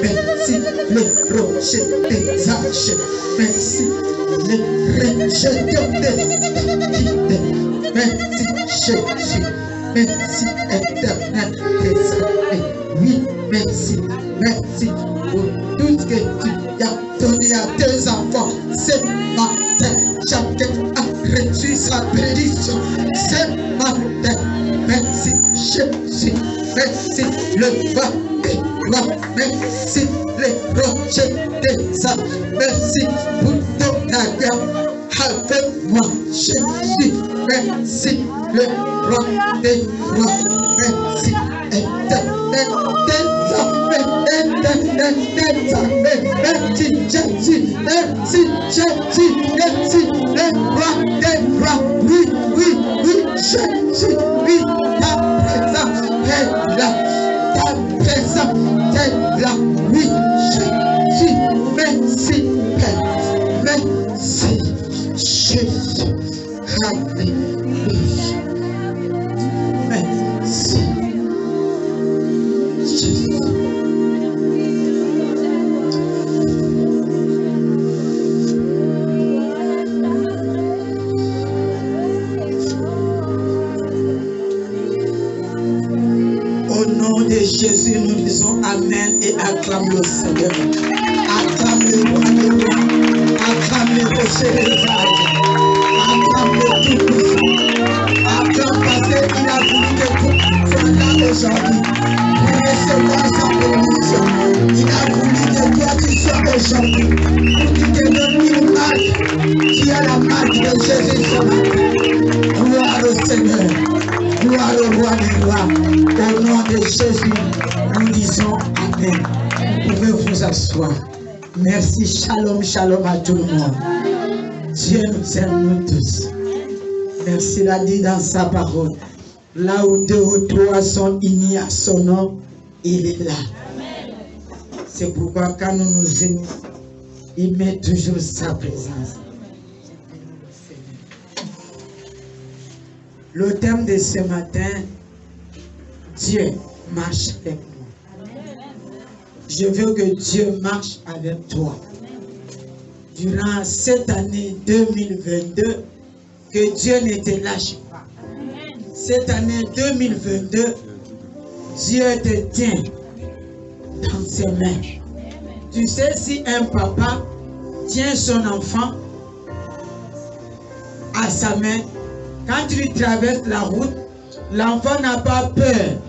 Merci les rochers des âges. Merci les rejetons des guides. Merci Jésus. Merci éternel des armées. Oui, merci. Merci pour tout ce que tu as donné à tes enfants. Ce matin, chacun a reçu sa bénédiction. Ce matin, merci Jésus. Merci le roi des rois. Merci les rochers des âges. Merci pour ton agrément avec moi, Jésus. Merci le roi des rois. Merci éternel des armées. Merci Jésus. Merci Jésus. Merci le roi des rois. Oui, oui, oui, Jésus. Oui, ta présence est là. Ta présence est là. Oui, Jésus. Merci Père. Merci Jésus. Alléluia. Merci Jésus. Au nom de Jésus, nous disons Amen et acclame le Seigneur. Acclame le roi des rois. Acclame le rocher des âges. Acclame le tout-puissant. Acclame parce qu'il a voulu que tu sois là aujourd'hui pour recevoir sa bénédiction. Il a voulu que toi tu sois aujourd'hui pour qu'il te donne une marque qui est la marque de Jésus ce matin. Gloire au Seigneur. Gloire au roi des rois. Au nom de Jésus, nous disons Amen. Vous pouvez vous asseoir. Merci. Shalom, shalom à tout le monde. Dieu nous aime, nous tous. Merci, il a dit dans sa parole. Là où deux ou trois sont unis à son nom, il est là. C'est pourquoi quand nous nous unissons, il met toujours sa présence. Le thème de ce matin, Dieu marche avec nous. Je veux que Dieu marche avec toi. Durant cette année 2022, que Dieu ne te lâche pas. Cette année 2022, Dieu te tient dans ses mains. Tu sais, si un papa tient son enfant à sa main, quand tu traverses la route, l'enfant n'a pas peur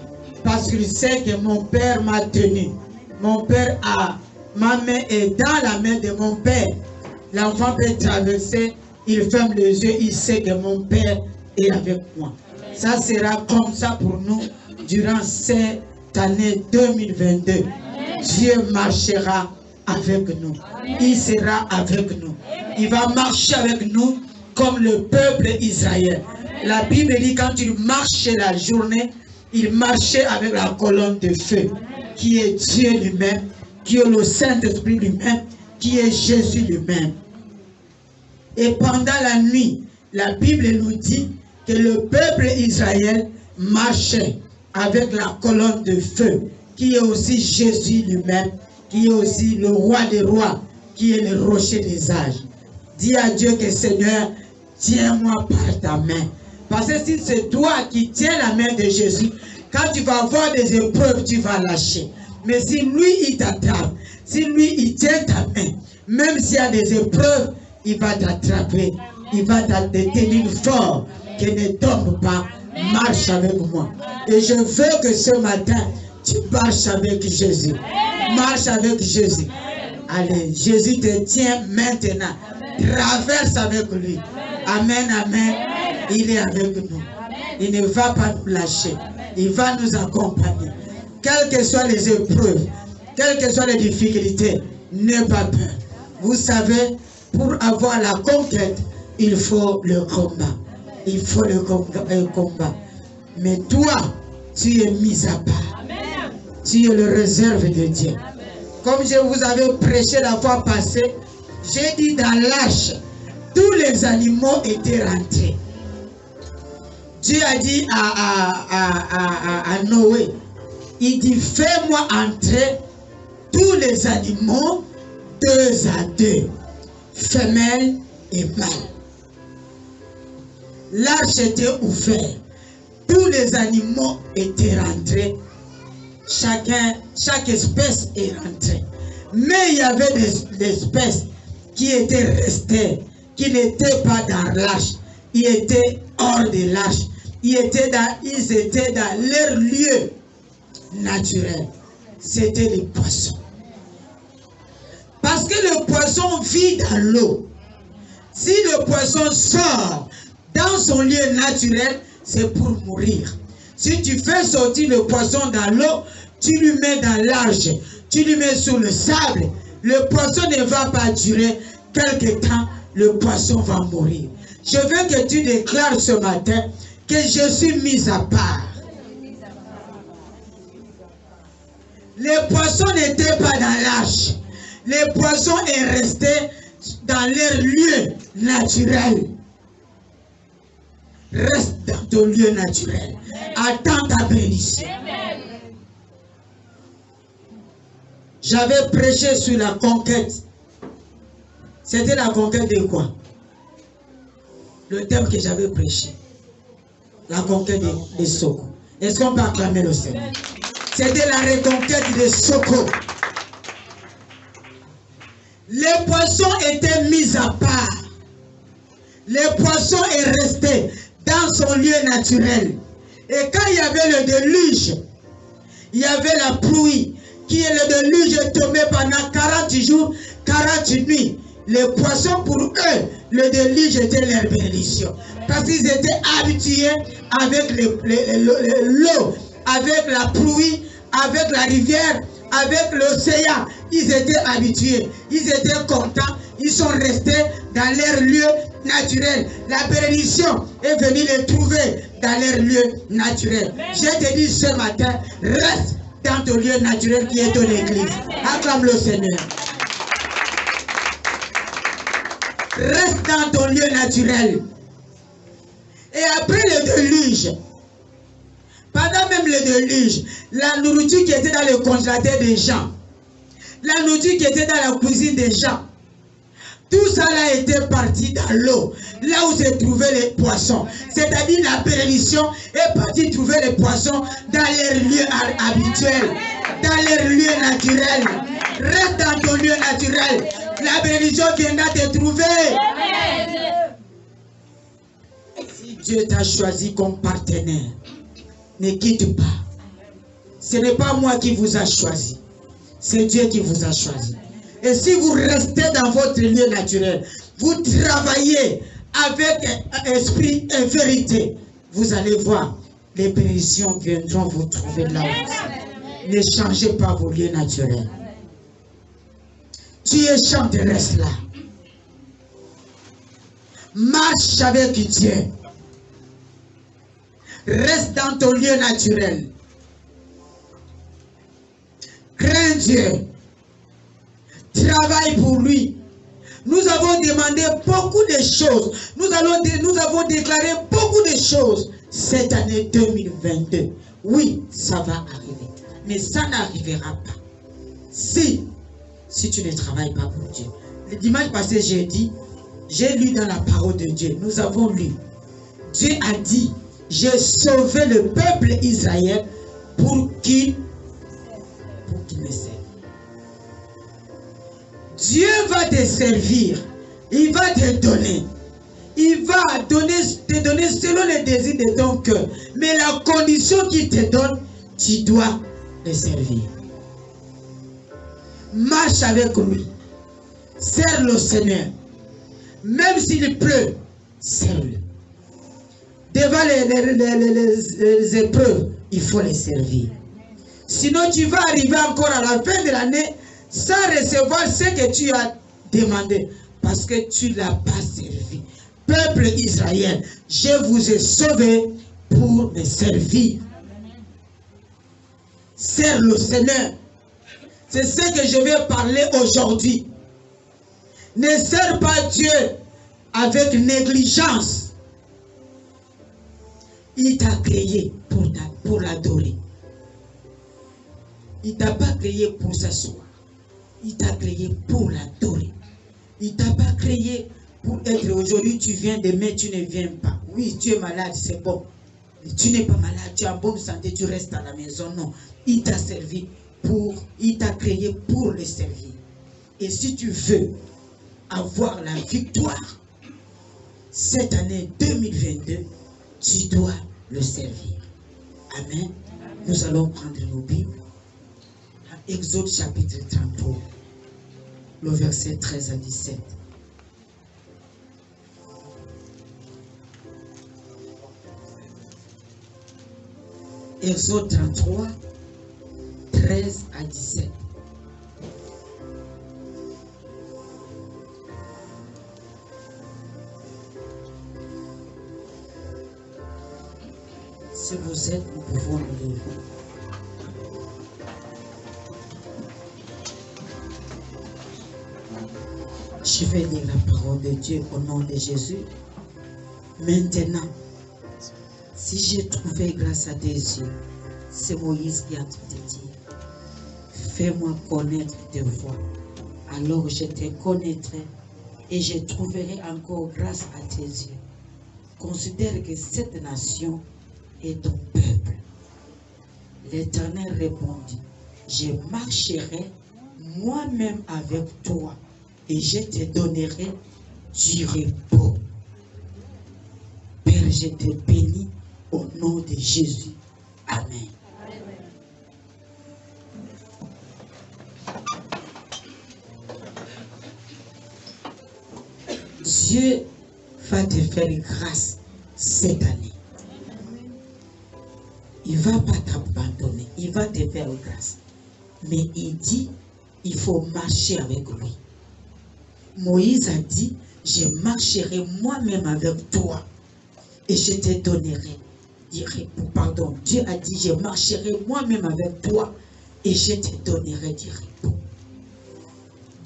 parce qu'il sait que mon père m'a tenu. Mon père a, ma main est dans la main de mon père. L'enfant peut traverser, il ferme les yeux, il sait que mon père est avec moi. Ça sera comme ça pour nous durant cette année 2022. Dieu marchera avec nous. Il sera avec nous. Il va marcher avec nous comme le peuple Israël. La Bible dit quand il marchait la journée, il marchait avec la colonne de feu, qui est Dieu lui-même, qui est le Saint-Esprit lui-même, qui est Jésus lui-même. Et pendant la nuit, la Bible nous dit que le peuple Israël marchait avec la colonne de feu, qui est aussi Jésus lui-même, qui est aussi le roi des rois, qui est le rocher des âges. Dis à Dieu que Seigneur, tiens-moi par ta main. Parce que si c'est toi qui tiens la main de Jésus, quand tu vas avoir des épreuves, tu vas lâcher. Mais si lui, il t'attrape, si lui, il tient ta main, même s'il y a des épreuves, il va t'attraper, il va te tenir fort, que ne tombe pas, marche avec moi. Et je veux que ce matin, tu marches avec Jésus. Marche avec Jésus. Allez, Jésus te tient maintenant. Traverse avec lui. Amen, amen. Il est avec nous. Il ne va pas nous lâcher. Il va nous accompagner. Quelles que soient les épreuves, quelles que soient les difficultés, n'aie pas peur. Vous savez, pour avoir la conquête, il faut le combat. Il faut le combat. Mais toi, tu es mis à part. Tu es le réserve de Dieu. Comme je vous avais prêché la fois passée, j'ai dit dans l'arche, tous les animaux étaient rentrés. Dieu a dit à Noé, il dit, fais-moi entrer tous les animaux 2 à 2, femelles et mâles. L'arche était ouverte. Tous les animaux étaient rentrés. Chaque espèce est rentrée. Mais il y avait des espèces qui étaient restées, qui n'étaient pas dans l'arche. Ils étaient hors de l'arche. Ils étaient dans leur lieu naturel. C'était les poissons. Parce que le poisson vit dans l'eau. Si le poisson sort dans son lieu naturel, c'est pour mourir. Si tu fais sortir le poisson dans l'eau, tu lui mets dans l'arche, tu lui mets sous le sable, le poisson ne va pas durer. Quelque temps, le poisson va mourir. Je veux que tu déclares ce matin que je suis mis à part. Les poissons n'étaient pas dans l'arche. Les poissons sont restés dans leur lieu naturel. Reste dans ton lieu naturel. Attends ta bénédiction. J'avais prêché sur la conquête. C'était la conquête de quoi? Le thème que j'avais prêché. La conquête de Soko. Est-ce qu'on peut acclamer le Seigneur? C'était la reconquête de Soko. Les poissons étaient mis à part. Les poissons est resté dans son lieu naturel. Et quand il y avait le déluge, il y avait la pluie, qui est le déluge est tombé pendant 40 jours, 40 nuits. Les poissons, pour eux, le déluge était leur bénédiction. Parce qu'ils étaient habitués avec l'eau, avec la pluie, avec la rivière, avec l'océan. Ils étaient habitués, ils étaient contents, ils sont restés dans leur lieu naturel. La bénédiction est venue les trouver dans leur lieu naturel. Je te dis ce matin, reste dans ton lieu naturel qui est ton église. Acclame le Seigneur. Reste dans ton lieu naturel. Et après le déluge, pendant même le déluge, la nourriture qui était dans le congélateur des gens, la nourriture qui était dans la cuisine des gens, tout ça là était parti dans l'eau, là où se trouvaient les poissons. C'est-à-dire la bénédiction est partie trouver les poissons dans leur lieu habituel, dans leur lieu naturel. Reste dans ton lieu naturel. La bénédiction viendra te trouver. Si Dieu t'a choisi comme partenaire, ne quitte pas. Ce n'est pas moi qui vous a choisi. C'est Dieu qui vous a choisi. Et si vous restez dans votre lieu naturel, vous travaillez avec esprit et vérité, vous allez voir, les bénédictions viendront vous trouver là où. Ne changez pas vos lieux naturels. Tu es chanté, reste là. Marche avec Dieu. Reste dans ton lieu naturel. Crains Dieu. Travaille pour lui. Nous avons demandé beaucoup de choses. Nous avons déclaré beaucoup de choses cette année 2022. Oui, ça va arriver. Mais ça n'arrivera pas. Si tu ne travailles pas pour Dieu. Le dimanche passé, j'ai lu dans la parole de Dieu. Nous avons lu. Dieu a dit, j'ai sauvé le peuple Israël pour qu'il me serve. Dieu va te servir. Il va te donner. Il va te donner selon les désirs de ton cœur. Mais la condition qu'il te donne, tu dois le servir. Marche avec lui. Sers le Seigneur. Même s'il pleut, sers-le. Devant les épreuves, il faut les servir. Sinon, tu vas arriver encore à la fin de l'année sans recevoir ce que tu as demandé. Parce que tu ne l'as pas servi. Peuple Israël, je vous ai sauvé pour me servir. Sers le Seigneur. C'est ce que je vais parler aujourd'hui. Ne sers pas Dieu avec négligence. Il t'a créé pour l'adorer. Il ne t'a pas créé pour s'asseoir. Il t'a créé pour l'adorer. Il ne t'a pas créé pour être aujourd'hui, tu viens, demain, tu ne viens pas. Oui, tu es malade, c'est bon. Mais tu n'es pas malade, tu es en bonne santé, tu restes à la maison. Non, il t'a servi pour, il t'a créé pour le servir. Et si tu veux avoir la victoire, cette année 2022, tu dois le servir. Amen. Nous allons prendre nos Bibles. Exode chapitre 33, le verset 13 à 17. Exode 33, 13 à 17. Si vous êtes, nous pouvons nous lever. Je vais lire la parole de Dieu au nom de Jésus. Maintenant, si j'ai trouvé grâce à tes yeux, c'est Moïse qui a tout dit. Fais-moi connaître tes voies, alors je te connaîtrai et je trouverai encore grâce à tes yeux. Considère que cette nation est ton peuple. L'Éternel répondit, je marcherai moi-même avec toi et je te donnerai du repos. Père, je te bénis au nom de Jésus. Amen. Dieu va te faire grâce cette année. Il ne va pas t'abandonner, il va te faire grâce. Mais il dit, il faut marcher avec lui. Moïse a dit, je marcherai moi-même avec toi et je te donnerai du repos. Pardon, Dieu a dit, je marcherai moi-même avec toi et je te donnerai du repos.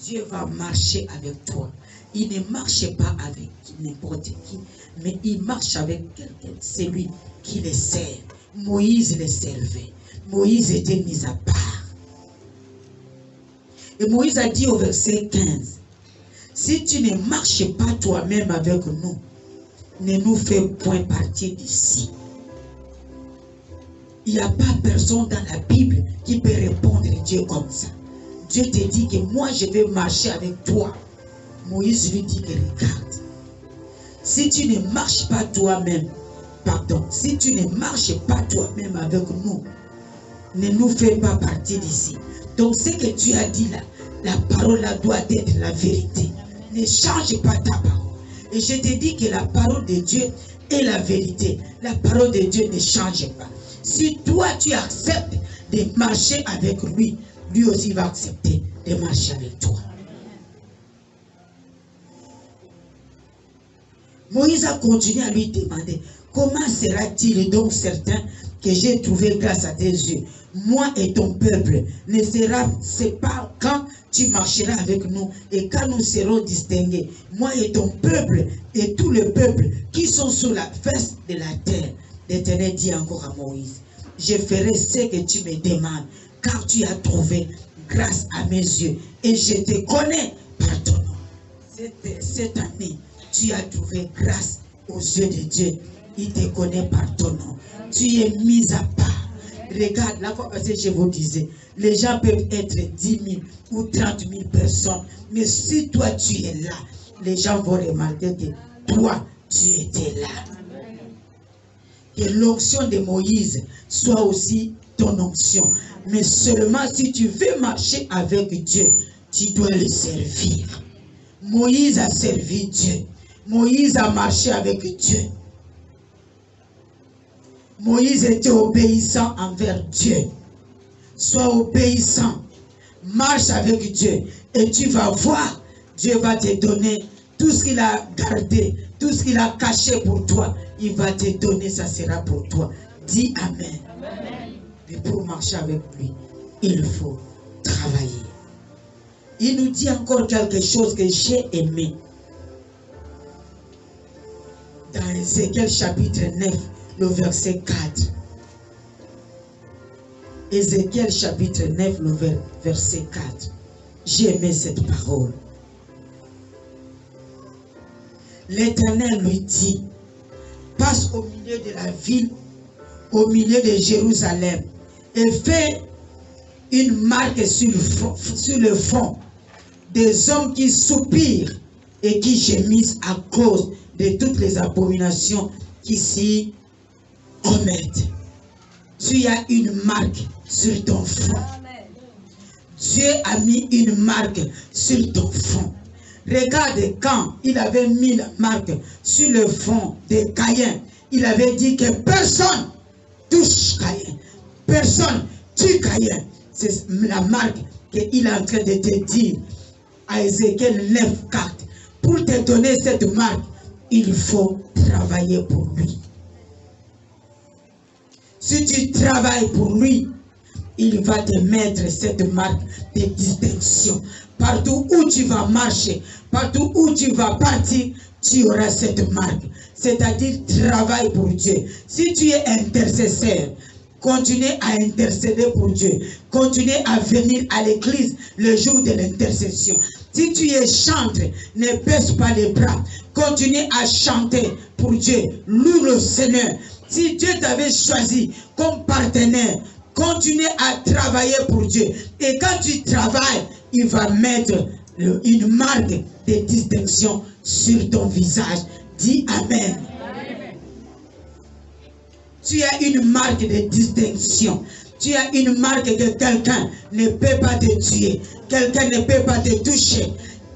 Dieu va marcher avec toi. Il ne marche pas avec n'importe qui, mais il marche avec quelqu'un, celui qui le sert. Moïse le servait. Moïse était mis à part. Et Moïse a dit au verset 15, si tu ne marches pas toi-même avec nous, ne nous fais point partie d'ici. Il n'y a pas personne dans la Bible qui peut répondre à Dieu comme ça. Dieu te dit que moi je vais marcher avec toi. Moïse lui dit que regarde, si tu ne marches pas toi-même, pardon, si tu ne marches pas toi-même avec nous, ne nous fais pas partie d'ici. Donc ce que tu as dit là, la parole là doit être la vérité. Ne change pas ta parole. Et je te dis que la parole de Dieu est la vérité. La parole de Dieu ne change pas. Si toi tu acceptes de marcher avec lui, lui aussi va accepter de marcher avec toi. Moïse a continué à lui demander, comment sera-t-il donc certain que j'ai trouvé grâce à tes yeux? Moi et ton peuple, ne sera-ce pas quand tu marcheras avec nous et quand nous serons distingués, moi et ton peuple et tout le peuple qui sont sur la face de la terre. L'Éternel dit encore à Moïse, je ferai ce que tu me demandes, car tu as trouvé grâce à mes yeux et je te connais par ton nom. Cette année, tu as trouvé grâce aux yeux de Dieu. Il te connaît par ton nom. Tu es mis à part. Regarde, la fois passée, je vous disais, les gens peuvent être 10 000 ou 30 000 personnes. Mais si toi, tu es là, les gens vont remarquer que toi, tu étais là. Que l'onction de Moïse soit aussi ton onction. Mais seulement si tu veux marcher avec Dieu, tu dois le servir. Moïse a servi Dieu. Moïse a marché avec Dieu. Moïse était obéissant envers Dieu. Sois obéissant. Marche avec Dieu. Et tu vas voir, Dieu va te donner tout ce qu'il a gardé, tout ce qu'il a caché pour toi. Il va te donner, ça sera pour toi. Dis Amen. Amen. Mais pour marcher avec lui, il faut travailler. Il nous dit encore quelque chose que j'ai aimé. Dans Ézéchiel chapitre 9, le verset 4. Ézéchiel chapitre 9, le verset 4. J'ai aimé cette parole. L'Éternel lui dit, passe au milieu de la ville, au milieu de Jérusalem, et fais une marque sur le front des hommes qui soupirent et qui gémissent à cause de toutes les abominations qui s'y commettent. Tu as une marque sur ton front. Dieu a mis une marque sur ton front. Regarde, quand il avait mis la marque sur le front de Caïn, il avait dit que personne touche Caïn. Personne tue Caïn. C'est la marque qu'il est en train de te dire à Ézéchiel 9:4. Pour te donner cette marque, il faut travailler pour lui. Si tu travailles pour lui, il va te mettre cette marque de distinction. Partout où tu vas marcher, partout où tu vas partir, tu auras cette marque. C'est-à-dire, travaille pour Dieu. Si tu es intercesseur, continue à intercéder pour Dieu. Continue à venir à l'église le jour de l'intercession. Si tu es chantre, ne baisse pas les bras. Continue à chanter pour Dieu. Loue le Seigneur. Si Dieu t'avait choisi comme partenaire, continue à travailler pour Dieu. Et quand tu travailles, il va mettre une marque de distinction sur ton visage. Dis Amen. Tu as une marque de distinction. Tu as une marque que quelqu'un ne peut pas te tuer. Quelqu'un ne peut pas te toucher.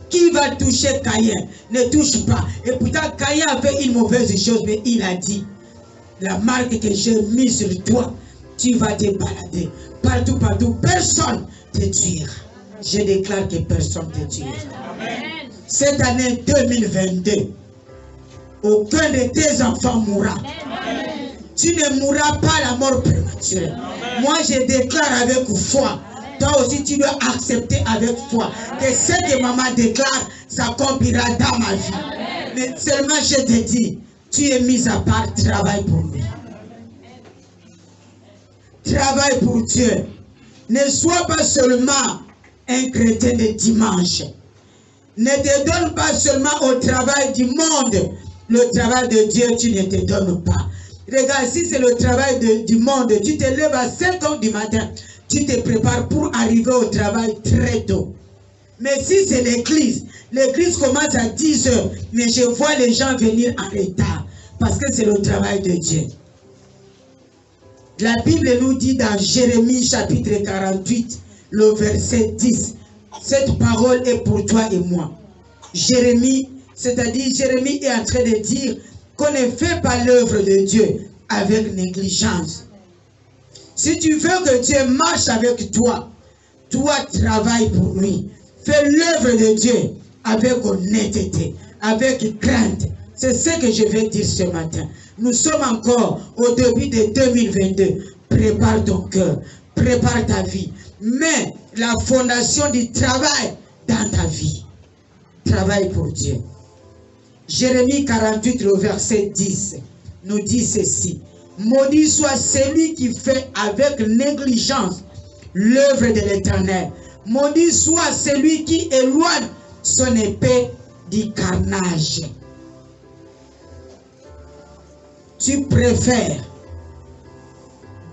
Qui va toucher Caïn? Ne touche pas. Et pourtant, Caïn avait une mauvaise chose, mais il a dit, la marque que j'ai mise sur toi, tu vas te balader. Partout, partout, personne ne te tuera. Je déclare que personne ne te tuera. Amen. Cette année 2022, aucun de tes enfants mourra. Amen. Tu ne mourras pas la mort prématurée. Amen. Moi, je déclare avec foi. Toi aussi, tu dois accepter avec foi que ce que maman déclare s'accomplira dans ma vie. Amen. Mais seulement, je te dis, tu es mis à part, travaille pour lui. Travaille pour Dieu. Ne sois pas seulement un chrétien de dimanche. Ne te donne pas seulement au travail du monde. Le travail de Dieu, tu ne te donnes pas. Regarde, si c'est le travail du monde, tu te lèves à 5 h du matin. Tu te prépares pour arriver au travail très tôt. Mais si c'est l'église commence à 10 h, mais je vois les gens venir en retard. Parce que c'est le travail de Dieu. La Bible nous dit dans Jérémie chapitre 48, le verset 10. Cette parole est pour toi et moi. Jérémie, c'est-à-dire Jérémie est en train de dire qu'on ne fait pas l'œuvre de Dieu avec négligence. Si tu veux que Dieu marche avec toi, toi travaille pour lui. Fais l'œuvre de Dieu avec honnêteté, avec crainte. C'est ce que je vais dire ce matin. Nous sommes encore au début de 2022. Prépare ton cœur, prépare ta vie. Mets la fondation du travail dans ta vie. Travaille pour Dieu. Jérémie 48, le verset 10, nous dit ceci. Maudit soit celui qui fait avec négligence l'œuvre de l'Éternel. Maudit soit celui qui éloigne son épée du carnage. Tu préfères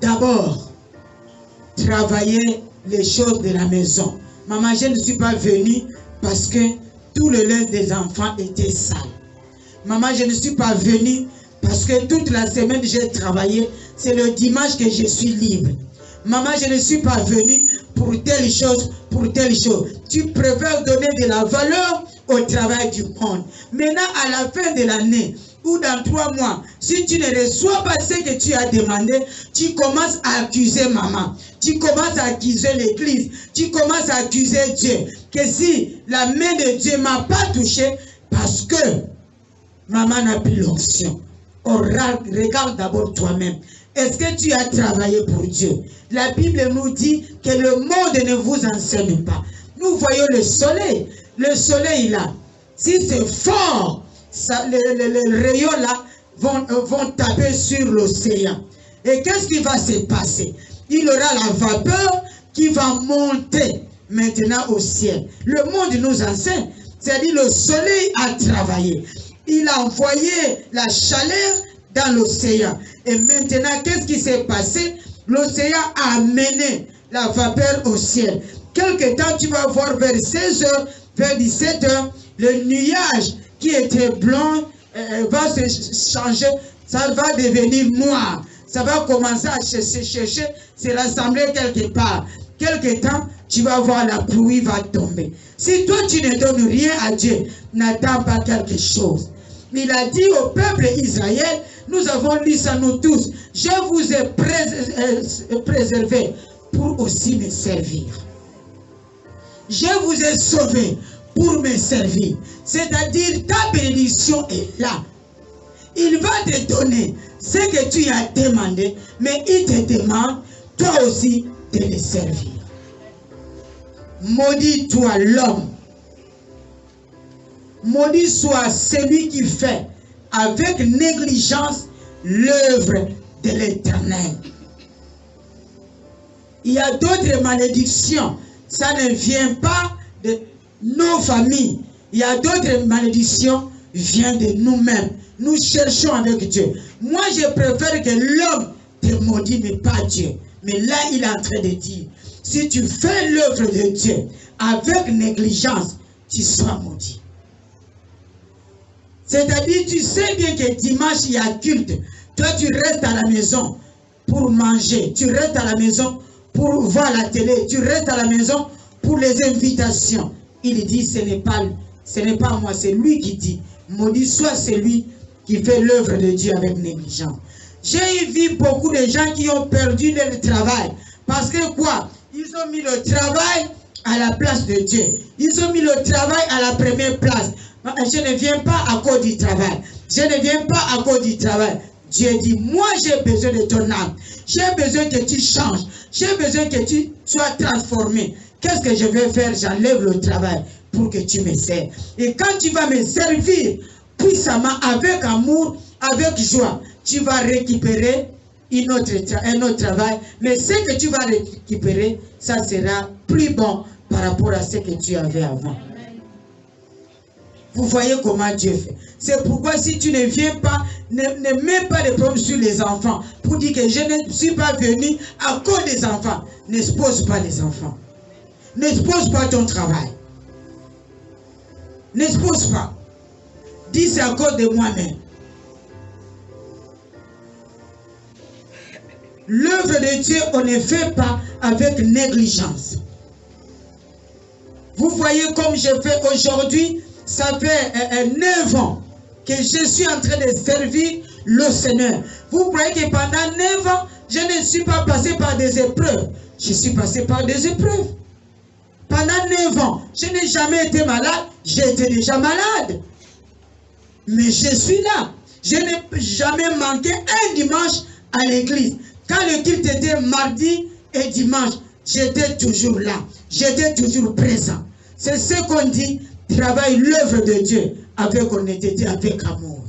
d'abord travailler les choses de la maison. Maman, je ne suis pas venue parce que tout le linge des enfants était sale. Maman, je ne suis pas venue parce que toute la semaine j'ai travaillé. C'est le dimanche que je suis libre. Maman, je ne suis pas venue pour telle chose, pour telle chose. Tu préfères donner de la valeur au travail du monde. Maintenant, à la fin de l'année, ou dans 3 mois, si tu ne reçois pas ce que tu as demandé, tu commences à accuser maman. Tu commences à accuser l'église. Tu commences à accuser Dieu. Que si la main de Dieu ne m'a pas touché, parce que maman n'a plus l'onction. Regarde d'abord toi-même. Est-ce que tu as travaillé pour Dieu? La Bible nous dit que le monde ne vous enseigne pas. Nous voyons le soleil. Le soleil là, si c'est fort, les rayons là vont taper sur l'océan. Et qu'est-ce qui va se passer? Il y aura la vapeur qui va monter maintenant au ciel. Le monde nous enseigne, c'est-à-dire le soleil a travaillé. Il a envoyé la chaleur dans l'océan. Et maintenant, qu'est-ce qui s'est passé? L'océan a amené la vapeur au ciel. Quelque temps, tu vas voir vers 16h, vers 17h, le nuage qui était blanc va se changer, ça va devenir noir. Ça va commencer à chercher, se rassembler quelque part. Quelque temps, tu vas voir la pluie va tomber. Si toi, tu ne donnes rien à Dieu, n'attends pas quelque chose. Il a dit au peuple Israël, nous avons lu ça nous tous, je vous ai préservé pour aussi me servir. Je vous ai sauvé pour me servir. C'est-à-dire, ta bénédiction est là. Il va te donner ce que tu as demandé, mais il te demande, toi aussi, de le servir. Maudit toi l'homme. Maudit soit celui qui fait avec négligence l'œuvre de l'Éternel. Il y a d'autres malédictions. Ça ne vient pas de nos familles. Il y a d'autres malédictions qui viennent de nous-mêmes. Nous cherchons avec Dieu. Moi, je préfère que l'homme te maudit, mais pas Dieu. Mais là, il est en train de dire, si tu fais l'œuvre de Dieu avec négligence, tu seras maudit. C'est-à-dire, tu sais bien que dimanche, il y a culte. Toi, tu restes à la maison pour manger. Tu restes à la maison pour voir la télé. Tu restes à la maison pour les invitations. Il dit, ce n'est pas moi, c'est lui qui dit. Maudit soit celui qui fait l'œuvre de Dieu avec négligence. J'ai vu beaucoup de gens qui ont perdu leur travail. Parce que quoi? Ils ont mis le travail à la place de Dieu. Ils ont mis le travail à la première place. Je ne viens pas à cause du travail. Je ne viens pas à cause du travail. Dieu dit, moi j'ai besoin de ton âme. J'ai besoin que tu changes. J'ai besoin que tu sois transformé. Qu'est-ce que je vais faire? J'enlève le travail pour que tu me sers. Et quand tu vas me servir puissamment, avec amour, avec joie, tu vas récupérer un autre travail. Mais ce que tu vas récupérer, ça sera plus bon par rapport à ce que tu avais avant. Vous voyez comment Dieu fait. C'est pourquoi si tu ne viens pas, ne mets pas de problème sur les enfants. Pour dire que je ne suis pas venu à cause des enfants. N'expose pas les enfants. N'expose pas ton travail. N'expose pas. Dis c'est à cause de moi-même. L'œuvre de Dieu, on ne fait pas avec négligence. Vous voyez comme je fais aujourd'hui, ça fait 9 ans que je suis en train de servir le Seigneur. Vous voyez que pendant 9 ans, je ne suis pas passé par des épreuves. Je suis passé par des épreuves. Pendant 9 ans, je n'ai jamais été malade. J'étais déjà malade. Mais je suis là. Je n'ai jamais manqué un dimanche à l'église. Quand le culte était mardi et dimanche, j'étais toujours là. J'étais toujours présent. C'est ce qu'on dit, travaille l'œuvre de Dieu avec honnêteté, avec amour.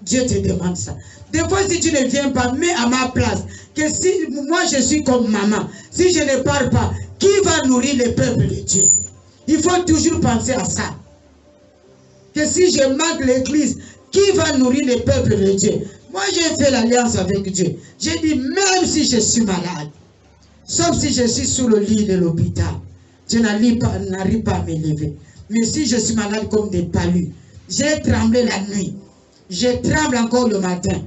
Dieu te demande ça. Des fois, si tu ne viens pas, mets à ma place. Que si moi je suis comme maman, si je ne parle pas, qui va nourrir le peuple de Dieu? Il faut toujours penser à ça. Que si je manque l'église, qui va nourrir le peuple de Dieu? Moi, j'ai fait l'alliance avec Dieu. J'ai dit, même si je suis malade, sauf si je suis sur le lit de l'hôpital, je n'arrive pas à me lever. Mais si je suis malade comme des palus, j'ai tremblé la nuit, je tremble encore le matin.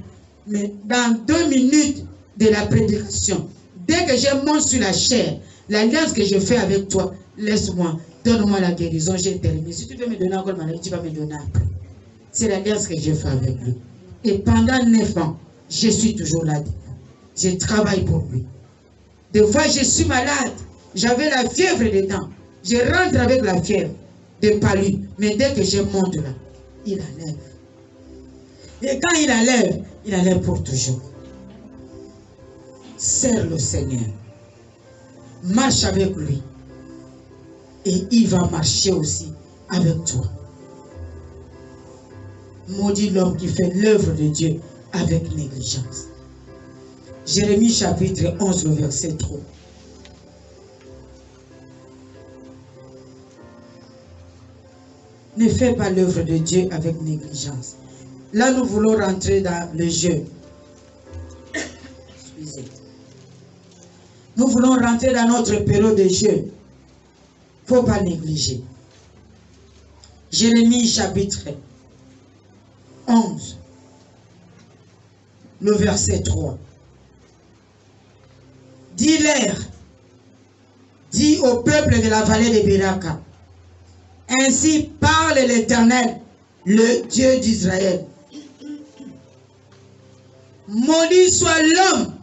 Mais dans 2 minutes de la prédication, dès que je monte sur la chair, l'alliance que je fais avec toi, laisse-moi, donne-moi la guérison, j'ai terminé. Si tu veux me donner encore maladie, tu vas me donner après. C'est l'alliance que je fais avec lui. Et pendant 9 ans, je suis toujours là. Je travaille pour lui. Des fois, je suis malade. J'avais la fièvre dedans. Je rentre avec la fièvre de palud. Mais dès que je monte là, il enlève. Et quand il enlève pour toujours. Sers le Seigneur. Marche avec lui. Et il va marcher aussi avec toi. Maudit l'homme qui fait l'œuvre de Dieu avec négligence. Jérémie chapitre 11, le verset 3. Ne fais pas l'œuvre de Dieu avec négligence. Là, nous voulons rentrer dans le jeu. Excusez. Nous voulons rentrer dans notre période de jeu. Il ne faut pas négliger. Jérémie chapitre 11, le verset 3. Dis-leur, dis au peuple de la vallée de Beraka, ainsi parle l'Éternel, le Dieu d'Israël. Maudit soit l'homme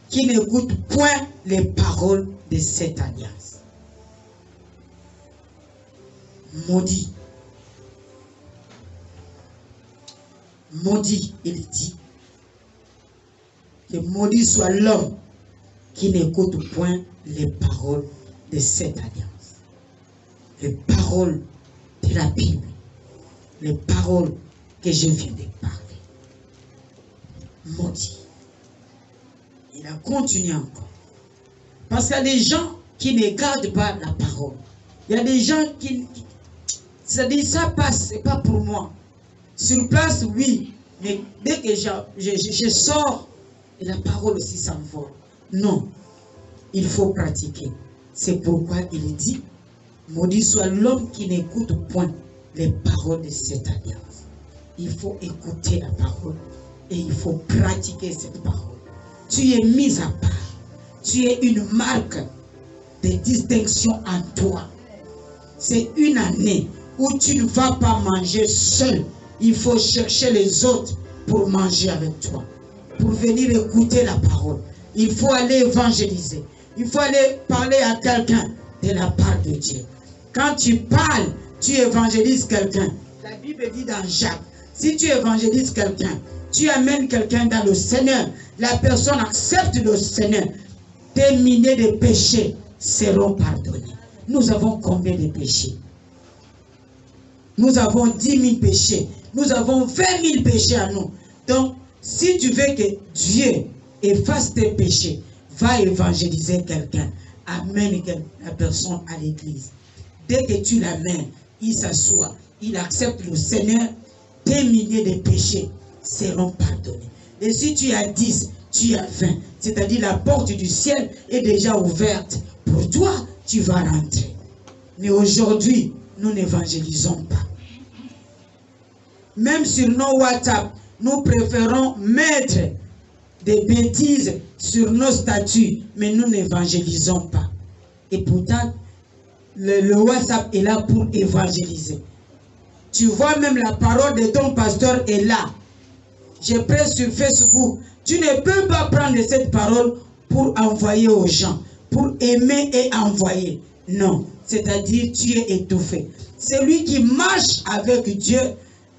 qui n'écoute point les paroles de cette alliance. Maudit. Maudit, il dit. Que maudit soit l'homme qui n'écoute point les paroles de cette alliance. Les paroles de la Bible. Les paroles que je viens de parler. Maudit. Il a continué encore. Parce qu'il y a des gens qui ne gardent pas la parole. Il y a des gens qui ça dit ça passe, c'est pas pour moi. Sur place, oui, mais dès que je sors, et la parole aussi s'envole. Non, il faut pratiquer. C'est pourquoi il dit, maudit soit l'homme qui n'écoute point les paroles de cette alliance. Il faut écouter la parole et il faut pratiquer cette parole. Tu es mis à part. Tu es une marque de distinction en toi. C'est une année où tu ne vas pas manger seul. Il faut chercher les autres pour manger avec toi. Pour venir écouter la parole. Il faut aller évangéliser. Il faut aller parler à quelqu'un de la part de Dieu. Quand tu parles, tu évangélises quelqu'un. La Bible dit dans Jacques, si tu évangélises quelqu'un, tu amènes quelqu'un dans le Seigneur, la personne accepte le Seigneur, tes milliers de péchés seront pardonnés. Nous avons combien de péchés? Nous avons 10 000 péchés. Nous avons 20 000 péchés à nous. Donc, si tu veux que Dieu efface tes péchés, va évangéliser quelqu'un. Amène la personne à l'église. Dès que tu l'amènes, il s'assoit, il accepte le Seigneur, tes milliers de péchés seront pardonnés. Et si tu as 10, tu as 20, c'est-à-dire la porte du ciel est déjà ouverte. Pour toi, tu vas rentrer. Mais aujourd'hui, nous n'évangélisons pas. Même sur nos WhatsApp, nous préférons mettre des bêtises sur nos statuts, mais nous n'évangélisons pas. Et pourtant, le WhatsApp est là pour évangéliser. Tu vois, même la parole de ton pasteur est là. Je presse sur Facebook. Tu ne peux pas prendre cette parole pour envoyer aux gens, pour aimer et envoyer. Non, c'est-à-dire tu es étouffé. Celui qui marche avec Dieu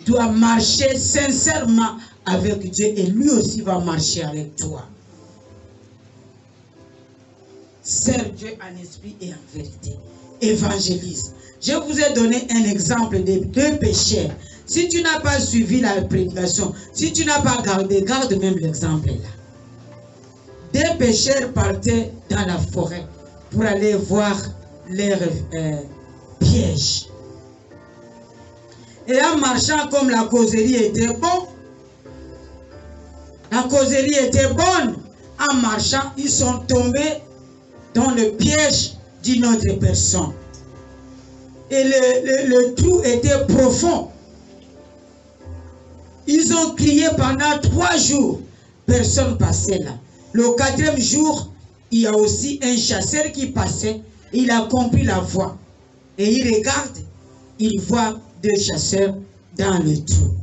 doit marcher sincèrement avec Dieu et lui aussi va marcher avec toi. Serve Dieu en esprit et en vérité. Évangélise. Je vous ai donné un exemple de 2 pécheurs. Si tu n'as pas suivi la prédication, si tu n'as pas gardé, garde même l'exemple là. 2 pécheurs partaient dans la forêt pour aller voir leurs pièges. Et en marchant, comme la causerie était bonne, en marchant, ils sont tombés dans le piège d'une autre personne. Et le trou était profond. Ils ont crié pendant 3 jours. Personne passait là. Le 4e jour, il y a aussi un chasseur qui passait. Il a compris la voix. Et il regarde, il voit 2 chasseurs dans le trou.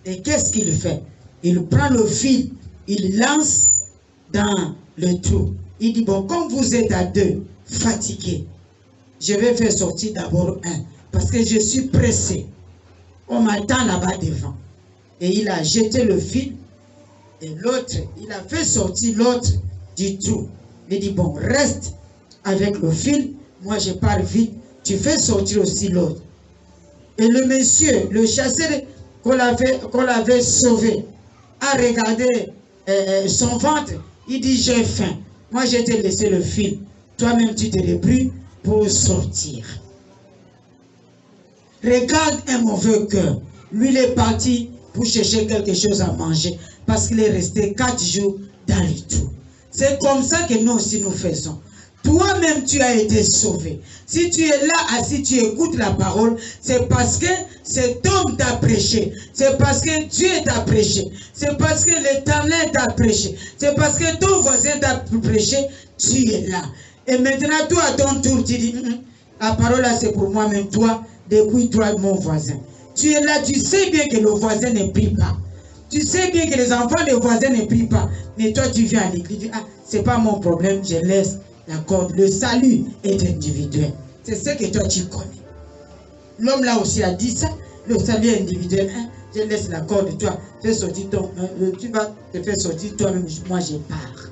Et qu'est-ce qu'il fait? Il prend le fil, il lance dans le trou. Il dit, bon, comme vous êtes à 2, fatigués, je vais faire sortir d'abord un, parce que je suis pressé. On m'attend là-bas devant. Et il a jeté le fil, et l'autre, il a fait sortir l'autre du trou. Il dit, bon, reste avec le fil, moi je pars vite, tu fais sortir aussi l'autre. Et le monsieur, le chasseur qu'on avait sauvé, a regardé son ventre, il dit, j'ai faim. Moi, je t'ai laissé le fil. Toi-même, tu te débrouilles pour sortir. Regarde un mauvais cœur. Lui, il est parti pour chercher quelque chose à manger parce qu'il est resté 4 jours dans le trou. C'est comme ça que nous aussi nous faisons. Toi-même, tu as été sauvé. Si tu es là, assis, tu écoutes la parole, c'est parce que cet homme t'a prêché. C'est parce que Dieu t'a prêché. C'est parce que l'Éternel t'a prêché. C'est parce que ton voisin t'a prêché, tu es là. Et maintenant, toi, à ton tour, tu dis, la parole là, c'est pour moi, même toi, dépouille-toi de mon voisin. Tu es là, tu sais bien que le voisin ne prie pas. Tu sais bien que les enfants des voisins ne prient pas. Mais toi, tu viens à l'église, tu dis, ah, c'est pas mon problème, je laisse la corde. Le salut est individuel. C'est ce que toi, tu connais. L'homme là aussi a dit ça. Le salut est individuel. Hein? Je laisse la corde, toi, fais sortir ton, tu vas te faire sortir toi-même. Moi, je pars.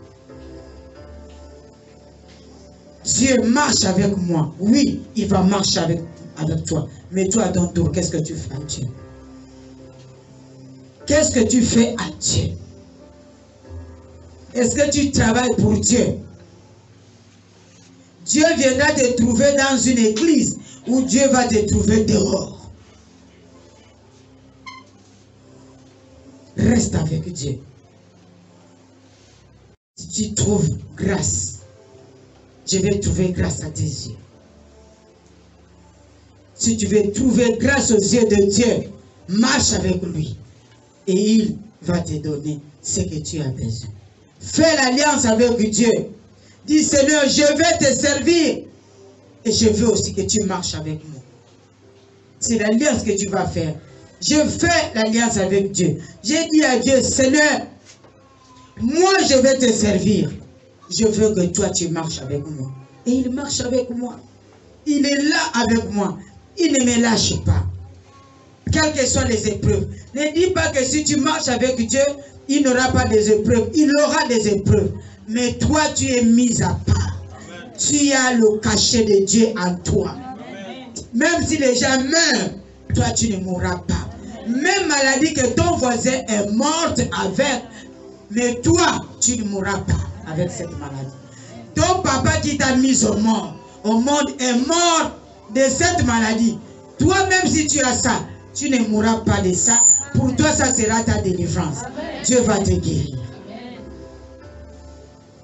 Dieu marche avec moi. Oui, il va marcher avec toi. Mais toi, à ton tour, qu'est-ce que tu fais à Dieu? Qu'est-ce que tu fais à Dieu? Est-ce que tu travailles pour Dieu? Dieu viendra te trouver dans une église ou Dieu va te trouver dehors. Reste avec Dieu. Si tu trouves grâce, je vais trouver grâce à tes yeux. Si tu veux trouver grâce aux yeux de Dieu, marche avec lui. Et il va te donner ce que tu as besoin. Fais l'alliance avec Dieu. Dis, Seigneur, je vais te servir. Et je veux aussi que tu marches avec moi. C'est l'alliance que tu vas faire. Je fais l'alliance avec Dieu. J'ai dit à Dieu, Seigneur, moi je vais te servir. Je veux que toi tu marches avec moi. Et il marche avec moi. Il est là avec moi. Il ne me lâche pas. Quelles que soient les épreuves. Ne dis pas que si tu marches avec Dieu, il n'aura pas des épreuves. Il aura des épreuves. Mais toi, tu es mis à part. Amen. Tu as le cachet de Dieu en toi. Amen. Même si les gens meurent, toi, tu ne mourras pas. Même maladie que ton voisin est morte avec, mais toi, tu ne mourras pas avec cette maladie. Ton papa qui t'a mis au monde est mort de cette maladie. Toi, même si tu as ça, tu ne mourras pas de ça. Pour toi, ça sera ta délivrance. Amen. Dieu va te guérir. Amen.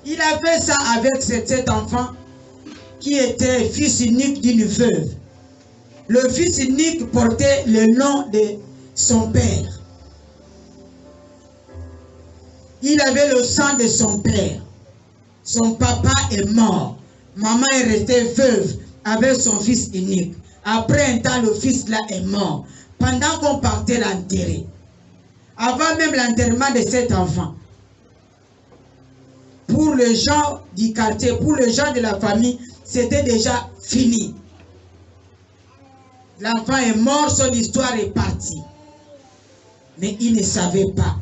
Il a fait ça avec cet enfant qui était fils unique d'une veuve. Le fils unique portait le nom de son père. Il avait le sang de son père. Son papa est mort. Maman est restée veuve avec son fils unique. Après un temps, le fils là est mort. Pendant qu'on partait l'enterrer, avant même l'enterrement de cet enfant, pour les gens du quartier, pour les gens de la famille, c'était déjà fini. L'enfant est mort, son histoire est partie. Mais il ne savait pas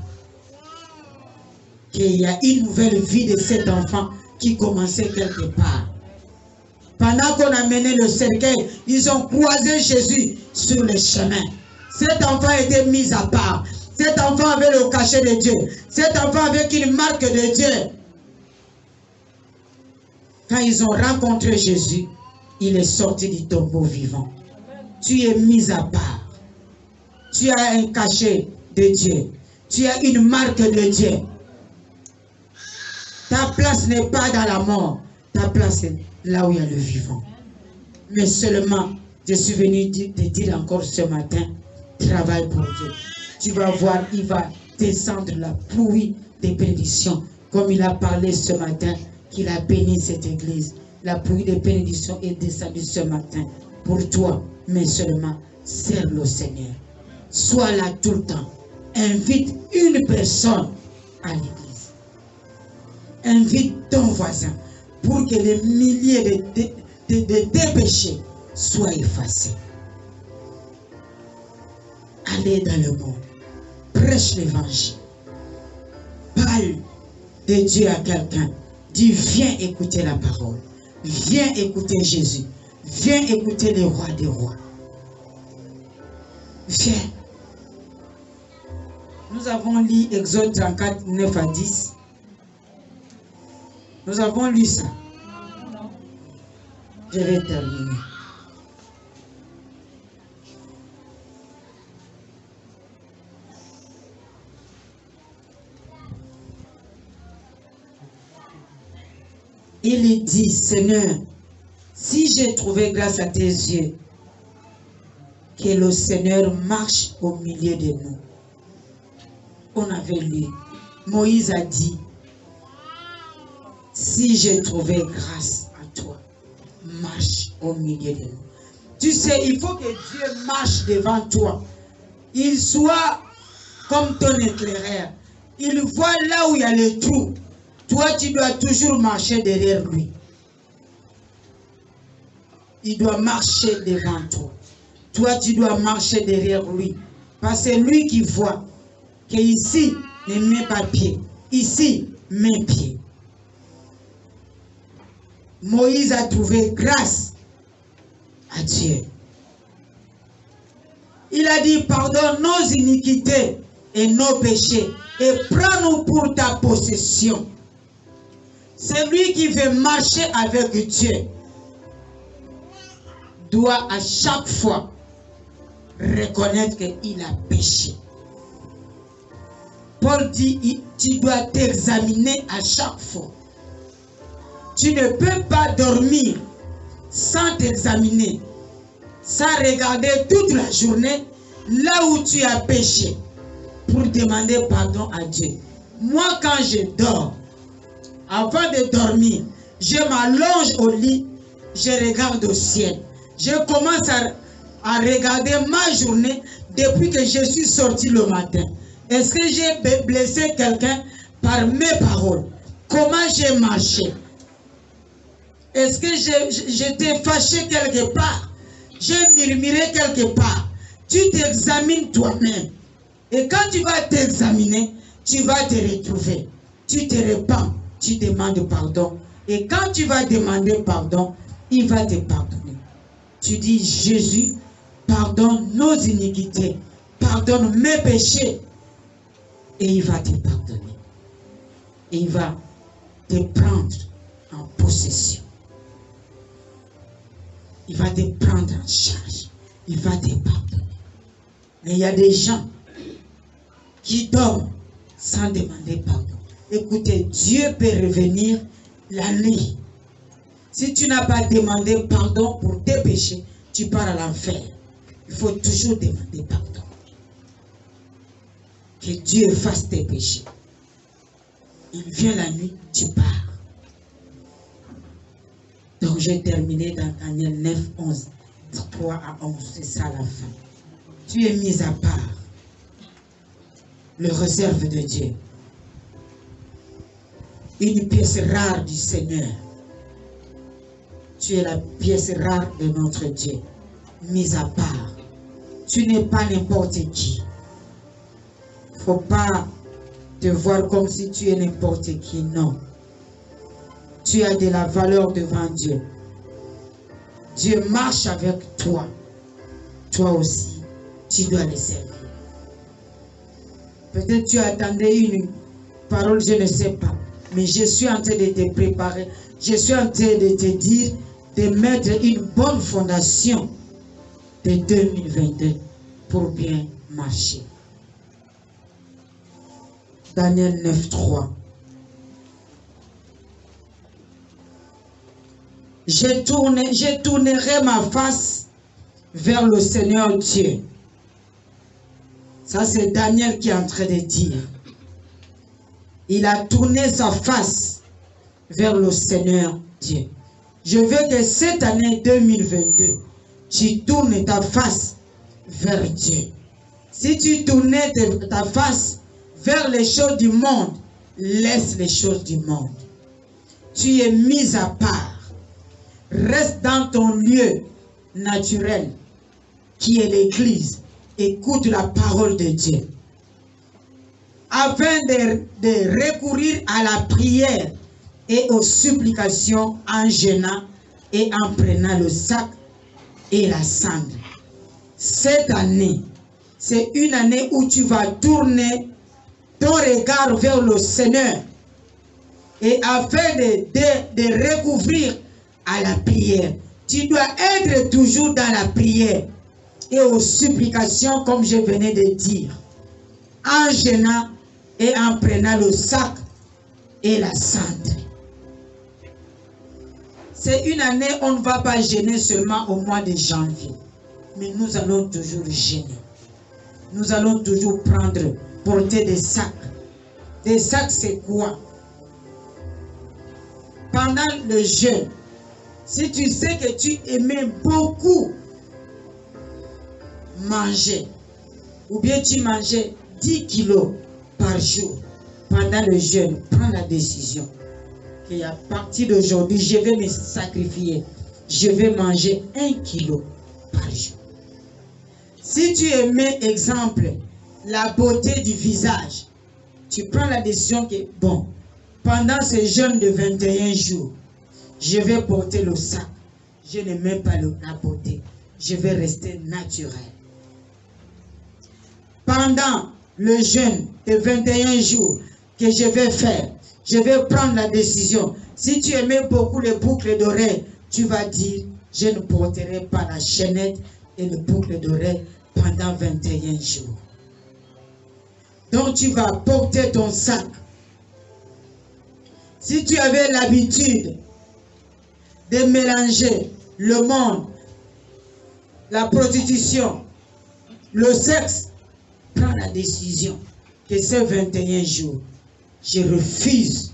qu'il y a une nouvelle vie de cet enfant qui commençait quelque part. Pendant qu'on amenait le cercueil, ils ont croisé Jésus sur le chemin. Cet enfant était mis à part. Cet enfant avait le cachet de Dieu. Cet enfant avait une marque de Dieu. Quand ils ont rencontré Jésus, il est sorti du tombeau vivant. Tu es mis à part. Tu as un cachet de Dieu. Tu as une marque de Dieu. Ta place n'est pas dans la mort. Ta place est là où il y a le vivant. Mais seulement, je suis venu te dire encore ce matin, travaille pour Dieu. Tu vas voir, il va descendre la pluie des bénédictions. Comme il a parlé ce matin, qu'il a béni cette église. La pluie des bénédictions est descendue ce matin pour toi. Mais seulement, sers le Seigneur. Sois là tout le temps. Invite une personne à l'église. Invite ton voisin pour que les milliers de tes péchés soient effacés. Allez dans le monde. Prêche l'évangile. Parle de Dieu à quelqu'un. Dis, viens écouter la parole. Viens écouter Jésus. Viens écouter le roi des rois. Viens. Nous avons lu Exode 34, 9 à 10. Nous avons lu ça. Je vais terminer. il dit, Seigneur, si j'ai trouvé grâce à tes yeux, que le Seigneur marche au milieu de nous. On avait lu, Moïse a dit, si j'ai trouvé grâce à toi, marche au milieu de nous. Tu sais, il faut que Dieu marche devant toi. Il soit comme ton éclaireur. Il voit là où il y a le trou. Toi, tu dois toujours marcher derrière lui. Il doit marcher devant toi. Toi, tu dois marcher derrière lui. Parce que c'est lui qui voit que ici, ne mets pas pied. Ici, mets pied. Moïse a trouvé grâce à Dieu. Il a dit, pardonne nos iniquités et nos péchés et prends-nous pour ta possession. C'est lui qui veut marcher avec Dieu. Doit à chaque fois reconnaître qu'il a péché. Paul dit, tu dois t'examiner à chaque fois. Tu ne peux pas dormir sans t'examiner, sans regarder toute la journée là où tu as péché pour demander pardon à Dieu. Moi, quand je dors, avant de dormir, je m'allonge au lit, je regarde au ciel. Je commence à regarder ma journée depuis que je suis sorti le matin. Est-ce que j'ai blessé quelqu'un par mes paroles? Comment j'ai marché? Est-ce que j'étais fâché quelque part? J'ai murmuré quelque part? Tu t'examines toi-même. Et quand tu vas t'examiner, tu vas te retrouver. Tu te repens, tu demandes pardon. Et quand tu vas demander pardon, il va te pardonner. Tu dis, Jésus, pardonne nos iniquités, pardonne mes péchés. Et il va te pardonner. Et il va te prendre en possession. Il va te prendre en charge. Il va te pardonner. Mais il y a des gens qui dorment sans demander pardon. Écoutez, Dieu peut revenir la nuit. Si tu n'as pas demandé pardon pour tes péchés, tu pars à l'enfer. Il faut toujours demander pardon. Que Dieu efface tes péchés. Il vient la nuit, tu pars. Donc j'ai terminé dans Daniel 9, 11, 3 à 11. C'est ça la fin. Tu es mis à part. Le réserve de Dieu. Une pièce rare du Seigneur. Tu es la pièce rare de notre Dieu. Mise à part. Tu n'es pas n'importe qui. Il ne faut pas te voir comme si tu es n'importe qui. Non. Tu as de la valeur devant Dieu. Dieu marche avec toi. Toi aussi, tu dois le servir. Peut-être tu attendais une parole, je ne sais pas. Mais je suis en train de te préparer. Je suis en train de te dire de mettre une bonne fondation de 2022 pour bien marcher. Daniel 9, 3. Je tournerai ma face vers le Seigneur Dieu. Ça, c'est Daniel qui est en train de dire. Il a tourné sa face vers le Seigneur Dieu. Je veux que cette année 2022, tu tournes ta face vers Dieu. Si tu tournais ta face vers les choses du monde, laisse les choses du monde. Tu es mis à part. Reste dans ton lieu naturel, qui est l'église. Écoute la parole de Dieu. Afin de recourir à la prière et aux supplications en jeûnant et en prenant le sac et la cendre. Cette année, c'est une année où tu vas tourner ton regard vers le Seigneur et afin de recouvrir à la prière. Tu dois être toujours dans la prière et aux supplications comme je venais de dire, en jeûnant et en prenant le sac et la cendre. c'est une année, on ne va pas jeûner seulement au mois de janvier. Mais nous allons toujours jeûner. Nous allons toujours porter des sacs. Des sacs, c'est quoi? Pendant le jeûne, si tu sais que tu aimais beaucoup manger, ou bien tu mangeais 10 kilos par jour, pendant le jeûne, prends la décision qu'à partir d'aujourd'hui, je vais me sacrifier. Je vais manger 1 kilo par jour. Si tu aimais, exemple, la beauté du visage, tu prends la décision que, bon, pendant ce jeûne de 21 jours, je vais porter le sac. Je n'aime pas la beauté. Je vais rester naturel. Pendant le jeûne de 21 jours que je vais faire, je vais prendre la décision. Si tu aimais beaucoup les boucles d'oreilles, tu vas dire, je ne porterai pas la chaînette et les boucles d'oreilles pendant 21 jours. Donc tu vas porter ton sac. Si tu avais l'habitude de mélanger le monde, la prostitution, le sexe, prends la décision que ces 21 jours, je refuse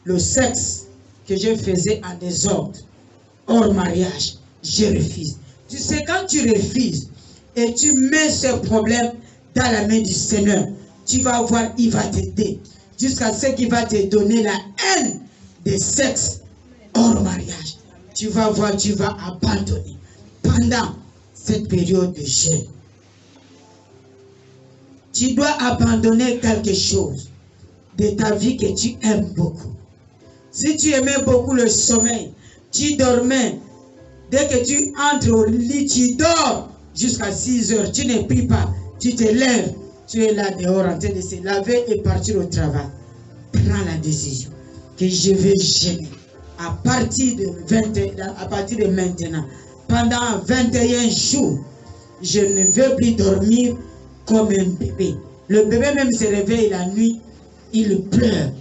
le sexe que je faisais en désordre, hors mariage, je refuse. Tu sais, quand tu refuses et tu mets ce problème dans la main du Seigneur, tu vas voir, il va t'aider jusqu'à ce qu'il va te donner la haine des sexes hors mariage. Tu vas voir, tu vas abandonner pendant cette période de jeûne. Tu dois abandonner quelque chose de ta vie que tu aimes beaucoup. Si tu aimais beaucoup le sommeil, tu dormais. Dès que tu entres au lit, tu dors jusqu'à 6 heures. Tu ne pries pas. Tu te lèves. Tu es là dehors en train de se laver et partir au travail. Prends la décision que je vais jeûner à partir de maintenant. Pendant 21 jours, je ne veux plus dormir comme un bébé. Le bébé même se réveille la nuit, il pleure.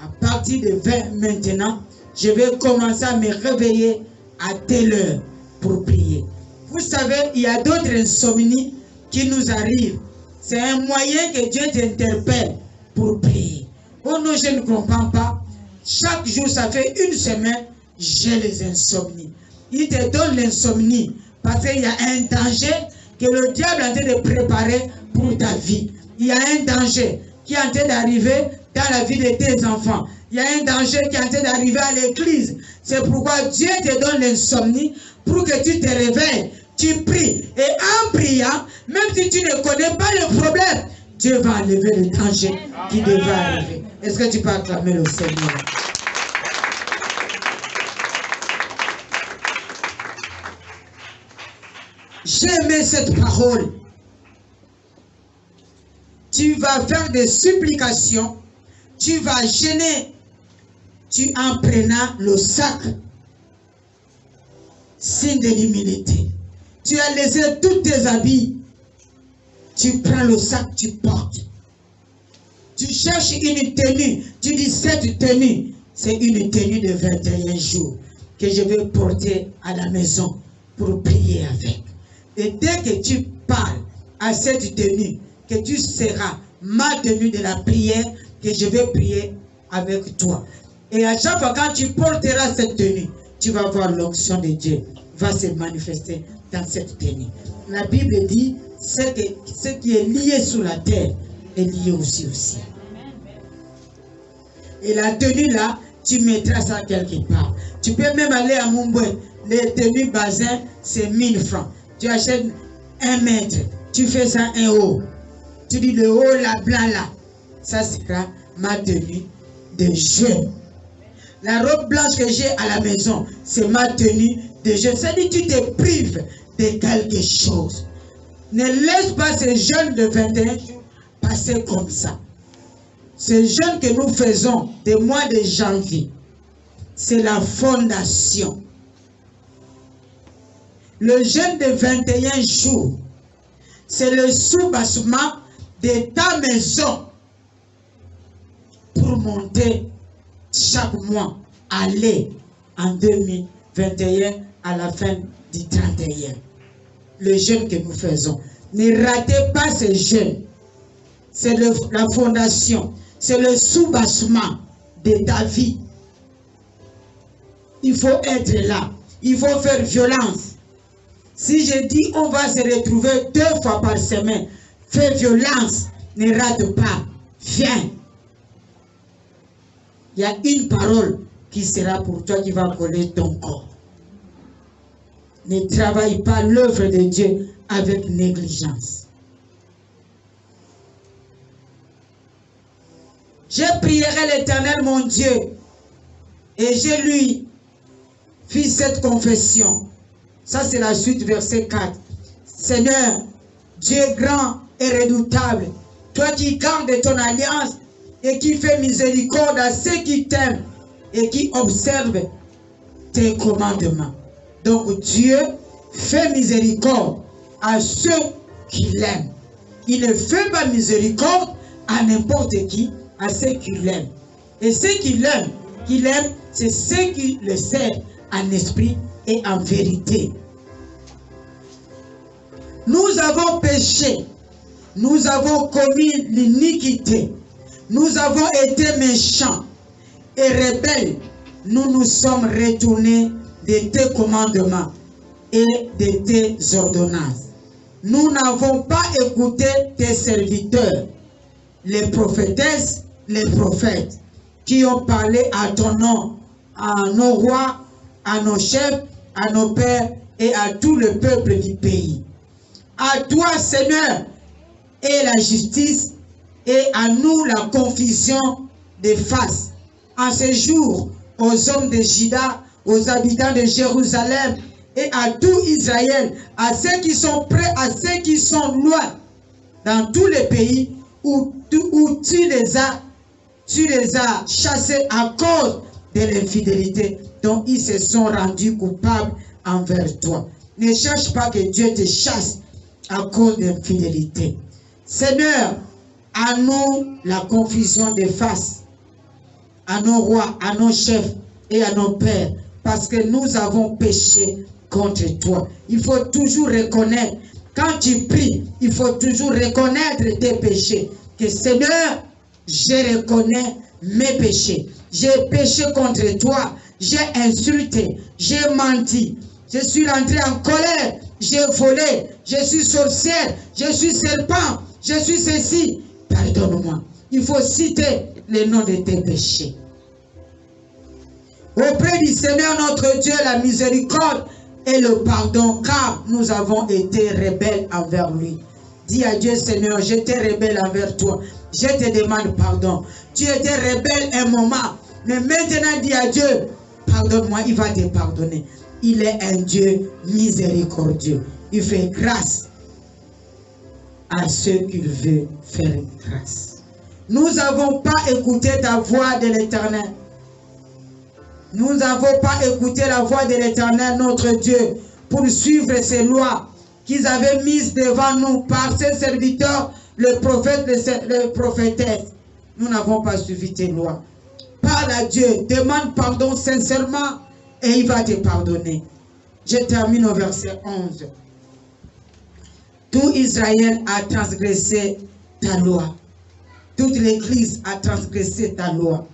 À partir de maintenant, je vais commencer à me réveiller à telle heure pour prier. Vous savez, il y a d'autres insomnies qui nous arrivent. C'est un moyen que Dieu t'interpelle pour prier. Oh non, je ne comprends pas. Chaque jour, ça fait une semaine, j'ai les insomnies. Il te donne l'insomnie parce qu'il y a un danger que le diable est en train de préparer pour ta vie. Il y a un danger qui est en train d'arriver dans la vie de tes enfants. Il y a un danger qui est en train d'arriver à l'église. C'est pourquoi Dieu te donne l'insomnie pour que tu te réveilles, tu pries. Et en priant, même si tu ne connais pas le problème, Dieu va enlever le danger qui devrait arriver. Est-ce que tu peux acclamer le Seigneur? J'aimais cette parole. Tu vas faire des supplications, tu vas jeûner, tu en prenant le sac, signe de l'humilité. Tu as laissé tous tes habits, tu prends le sac, tu portes. Tu cherches une tenue, tu dis cette tenue, c'est une tenue de 21 jours que je vais porter à la maison pour prier avec. Et dès que tu parles à cette tenue, que tu seras ma tenue de la prière, que je vais prier avec toi. Et à chaque fois quand tu porteras cette tenue, tu vas voir l'onction de Dieu va se manifester dans cette tenue. La Bible dit, ce qui est lié sous la terre est lié aussi au ciel. Et la tenue là, tu mettras ça quelque part. Tu peux même aller à Mumbwe. Les tenues bazin, c'est 1000 francs. Tu achètes 1 mètre. Tu fais ça un haut. Tu dis le haut là, blanc là. Ça sera ma tenue de jeûne. La robe blanche que j'ai à la maison, c'est ma tenue de jeûne. C'est-à-dire que tu te prives de quelque chose. Ne laisse pas ces jeûnes de 21 jours passer comme ça. Ces jeûnes que nous faisons des mois de janvier, c'est la fondation. Le jeûne de 21 jours, c'est le soubassement de ta maison pour monter chaque mois, aller en 2021 à la fin du 31. Le jeûne que nous faisons. Ne ratez pas ce jeûne. C'est la fondation. C'est le soubassement de ta vie. Il faut être là. Il faut faire violence. Si je dis on va se retrouver 2 fois par semaine, fais violence. Ne rate pas. Viens. Il y a une parole qui sera pour toi, qui va coller ton corps. Ne travaille pas l'œuvre de Dieu avec négligence. Je prierai l'Éternel mon Dieu et je lui fis cette confession. Ça c'est la suite, verset 4. Seigneur, Dieu grand et redoutable, toi qui gardes ton alliance et qui fais miséricorde à ceux qui t'aiment et qui observent tes commandements. Donc Dieu fait miséricorde à ceux qui l'aiment. Il ne fait pas miséricorde à n'importe qui, à ceux qui l'aiment. Et ceux qui l'aiment, c'est ceux qui le servent en esprit et en vérité. Nous avons péché, nous avons commis l'iniquité, nous avons été méchants et rebelles. Nous nous sommes retournés de tes commandements et de tes ordonnances. Nous n'avons pas écouté tes serviteurs, les prophétesses, les prophètes, qui ont parlé à ton nom, à nos rois, à nos chefs, à nos pères et à tout le peuple du pays. À toi, Seigneur, est la justice et à nous la confusion des faces. En ce jour, aux hommes de Juda, aux habitants de Jérusalem et à tout Israël, à ceux qui sont près, à ceux qui sont loin, dans tous les pays où tu les as chassés à cause de l'infidélité dont ils se sont rendus coupables envers toi. Ne cherche pas que Dieu te chasse à cause de l'infidélité. Seigneur, à nous la confusion des faces, à nos rois, à nos chefs et à nos pères, parce que nous avons péché contre toi. Il faut toujours reconnaître, quand tu pries, il faut toujours reconnaître tes péchés. Que Seigneur, je reconnais mes péchés. J'ai péché contre toi, j'ai insulté, j'ai menti, je suis rentré en colère, j'ai volé, je suis sorcière, je suis serpent, je suis ceci. Pardonne-moi. Il faut citer les noms de tes péchés. Auprès du Seigneur notre Dieu, la miséricorde et le pardon, car nous avons été rebelles envers lui. Dis à Dieu, Seigneur, j'étais rebelle envers toi. Je te demande pardon. Tu étais rebelle un moment, mais maintenant dis à Dieu, pardonne-moi, il va te pardonner. Il est un Dieu miséricordieux. Il fait grâce à ceux qu'il veut faire grâce. Nous n'avons pas écouté ta voix de l'Éternel. Nous n'avons pas écouté la voix de l'Éternel, notre Dieu, pour suivre ses lois qu'ils avaient mises devant nous par ses serviteurs, le prophète, le prophétesse. Nous n'avons pas suivi tes lois. Parle à Dieu, demande pardon sincèrement et il va te pardonner. Je termine au verset 11. Tout Israël a transgressé ta loi. Toute l'Église a transgressé ta loi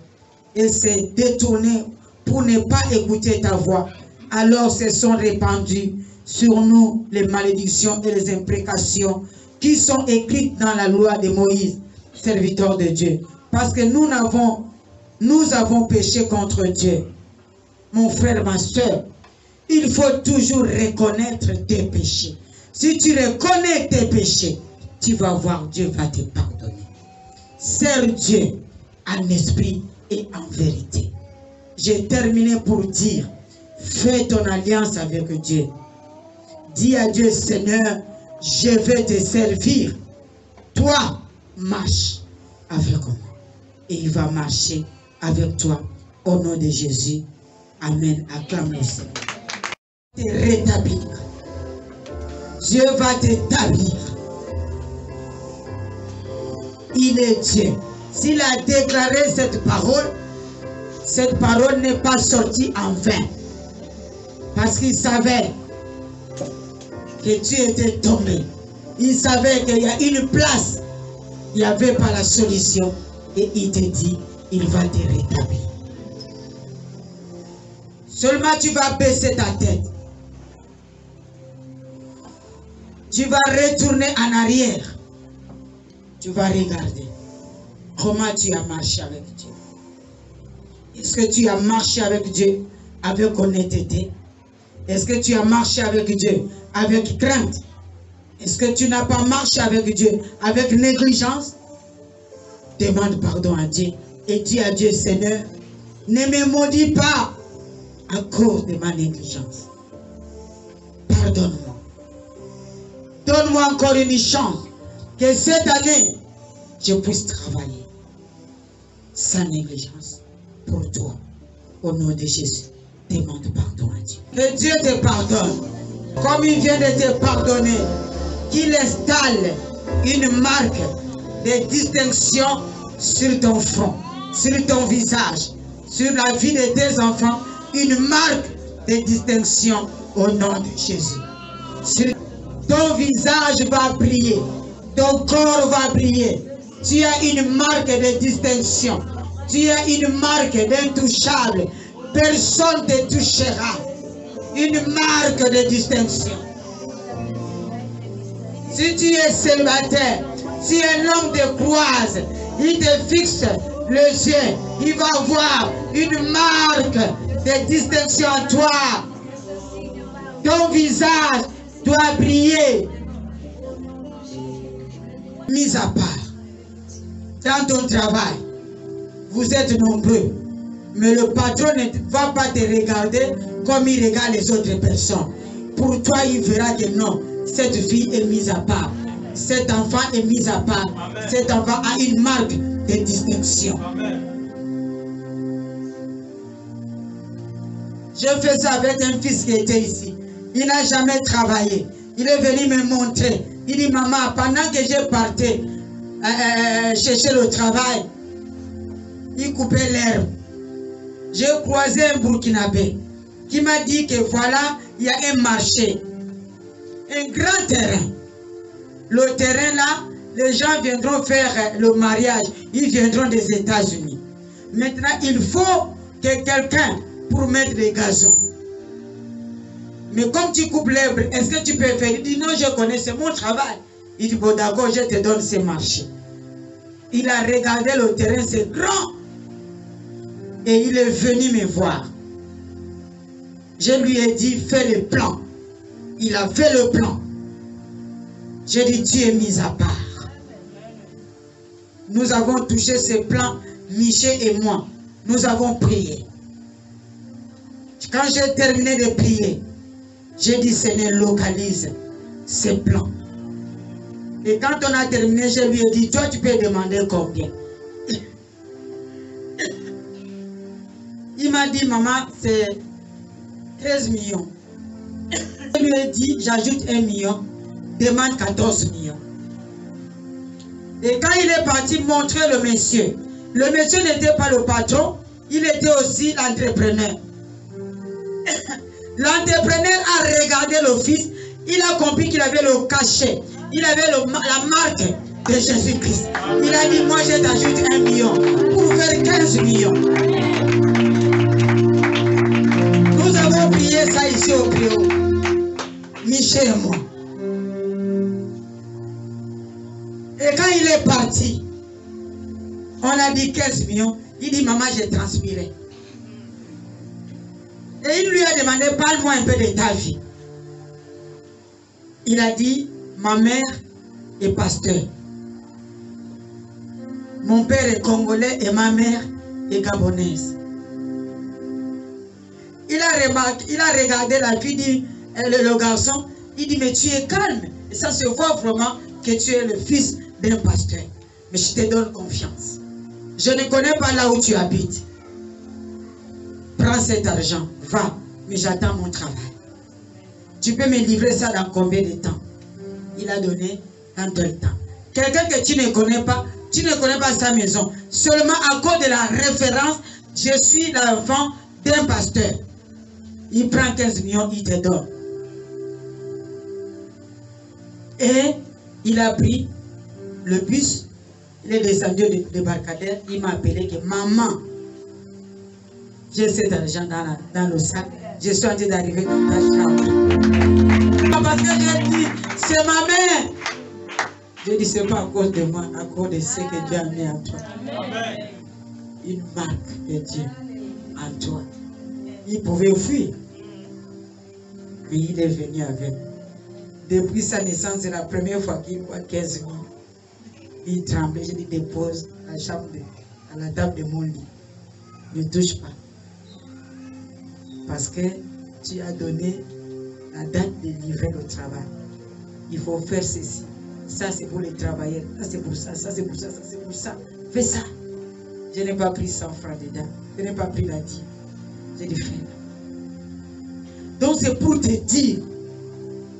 et s'est détournée pour ne pas écouter ta voix. Alors se sont répandues sur nous les malédictions et les imprécations qui sont écrites dans la loi de Moïse, serviteur de Dieu. Parce que nous avons péché contre Dieu. Mon frère, ma soeur, il faut toujours reconnaître tes péchés. Si tu reconnais tes péchés, tu vas voir, Dieu va te pardonner. Sers Dieu en esprit et en vérité. J'ai terminé pour dire, fais ton alliance avec Dieu. Dis à Dieu, Seigneur, je vais te servir. Toi, marche avec moi. Et il va marcher avec toi. Au nom de Jésus. Amen. Acclame le Seigneur. Te rétablir. Dieu va t'établir. Il est Dieu. S'il a déclaré cette parole, Cette parole n'est pas sortie en vain. Parce qu'il savait que tu étais tombé. Il savait qu'il y a une place. Il n'y avait pas la solution. Et il te dit, il va te rétablir. Seulement tu vas baisser ta tête. Tu vas retourner en arrière. Tu vas regarder comment tu as marché avec Dieu. Est-ce que tu as marché avec Dieu avec honnêteté? Est-ce que tu as marché avec Dieu avec crainte? Est-ce que tu n'as pas marché avec Dieu avec négligence? Demande pardon à Dieu et dis à Dieu, Seigneur, ne me maudis pas à cause de ma négligence. Pardonne-moi. Donne-moi encore une chance que cette année, je puisse travailler sans négligence pour toi. Au nom de Jésus, demande pardon à Dieu. Que Dieu te pardonne. Comme il vient de te pardonner, qu'il installe une marque de distinction sur ton front, sur ton visage, sur la vie de tes enfants, une marque de distinction au nom de Jésus. Sur ton visage va briller, ton corps va briller. Tu as une marque de distinction. Tu as une marque d'intouchable. Personne ne te touchera. Une marque de distinction. Si tu es célibataire, si un homme te croise, il te fixe les yeux, il va voir une marque de distinction en toi. Ton visage doit briller. Mis à part, dans ton travail, vous êtes nombreux, mais le patron ne va pas te regarder comme il regarde les autres personnes. Pour toi, il verra que non, cette fille est mise à part. Cet enfant est mis à part. Amen. Cet enfant a une marque de distinction. Amen. Je fais ça avec un fils qui était ici. Il n'a jamais travaillé. Il est venu me montrer. Il dit, maman, pendant que je partais chercher le travail, il coupait l'herbe. J'ai croisé un Burkinabé qui m'a dit que voilà, il y a un marché, un grand terrain. Le terrain là, les gens viendront faire le mariage. Ils viendront des États-Unis. Maintenant, il faut que quelqu'un pour mettre des gazons. Mais comme tu coupes l'herbe, est-ce que tu peux faire? Il dit non, je connais, c'est mon travail. Il dit bon d'accord, je te donne ce marché. Il a regardé le terrain, c'est grand. Et il est venu me voir. Je lui ai dit, fais le plan. Il a fait le plan. J'ai dit, tu es mis à part. Nous avons touché ce plan, Michel et moi. Nous avons prié. Quand j'ai terminé de prier, j'ai dit, Seigneur, localise ce plan. Et quand on a terminé, je lui ai dit, toi, tu peux demander combien? Il m'a dit, maman, c'est 13 millions. Je lui ai dit, j'ajoute 1 million, demande 14 millions. Et quand il est parti montrer le monsieur n'était pas le patron, il était aussi l'entrepreneur. L'entrepreneur a regardé le fils, il a compris qu'il avait le cachet, il avait la marque de Jésus-Christ. Il a dit, moi je t'ajoute 1 million pour faire 15 millions. Nous avons prié ça ici au Créo, Michel et moi. Et quand il est parti, on a dit 15 millions. Il dit, maman, j'ai transpiré. Et il lui a demandé, parle-moi un peu de ta vie. Il a dit, ma mère est pasteur. Mon père est congolais et ma mère est gabonaise. Il a regardé la fille, le garçon, il dit, mais tu es calme. Et ça se voit vraiment que tu es le fils d'un pasteur. Mais je te donne confiance. Je ne connais pas là où tu habites. Prends cet argent, va, mais j'attends mon travail. Tu peux me livrer ça dans combien de temps? Il a donné dans tel temps. Quelqu'un que tu ne connais pas sa maison. Seulement à cause de la référence, Je suis l'enfant d'un pasteur. Il prend 15 millions, il te donne. Et il a pris le bus, il est descendu de débarcadère, il m'a appelé que maman, j'ai cet argent dans le sac, je suis en train d'arriver dans ta chambre. Parce que j'ai dit, c'est ma mère. J'ai dit, c'est pas à cause de moi, à cause de ce que Dieu a mis en toi. Amen. Une marque de Dieu en toi. Il pouvait fuir, mais il est venu avec. Depuis sa naissance, c'est la première fois qu'il voit 15 000. Il tremblait, je lui dépose à la table de mon lit. Ne touche pas. Parce que tu as donné la date de livrer le travail. Il faut faire ceci. Ça c'est pour les travailleurs. Ça c'est pour ça, ça c'est pour ça, ça c'est pour ça. Fais ça. Je n'ai pas pris 100 francs dedans. Je n'ai pas pris la dîme. J'ai dit fais. Donc c'est pour te dire,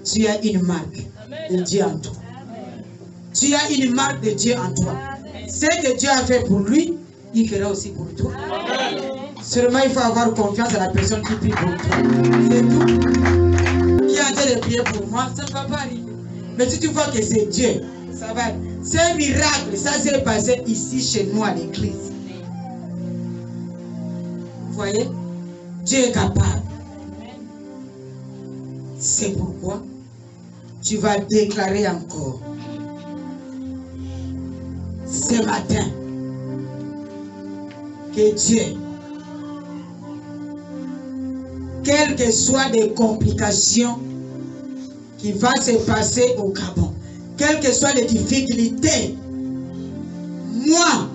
tu as une marque de Dieu en toi. Tu as une marque de Dieu en toi. Ce que Dieu a fait pour lui, il fera aussi pour toi. Seulement, il faut avoir confiance à la personne qui prie pour toi. C'est tout. Qui est en train de prier pour moi, ça ne va pas arriver. Mais si tu vois que c'est Dieu, ça va. C'est un miracle. Ça s'est passé ici chez nous à l'église. Vous voyez? Dieu est capable. C'est pourquoi tu vas déclarer encore ce matin que Dieu, quelles que soient les complications qui vont se passer au Gabon, quelles que soient les difficultés, moi,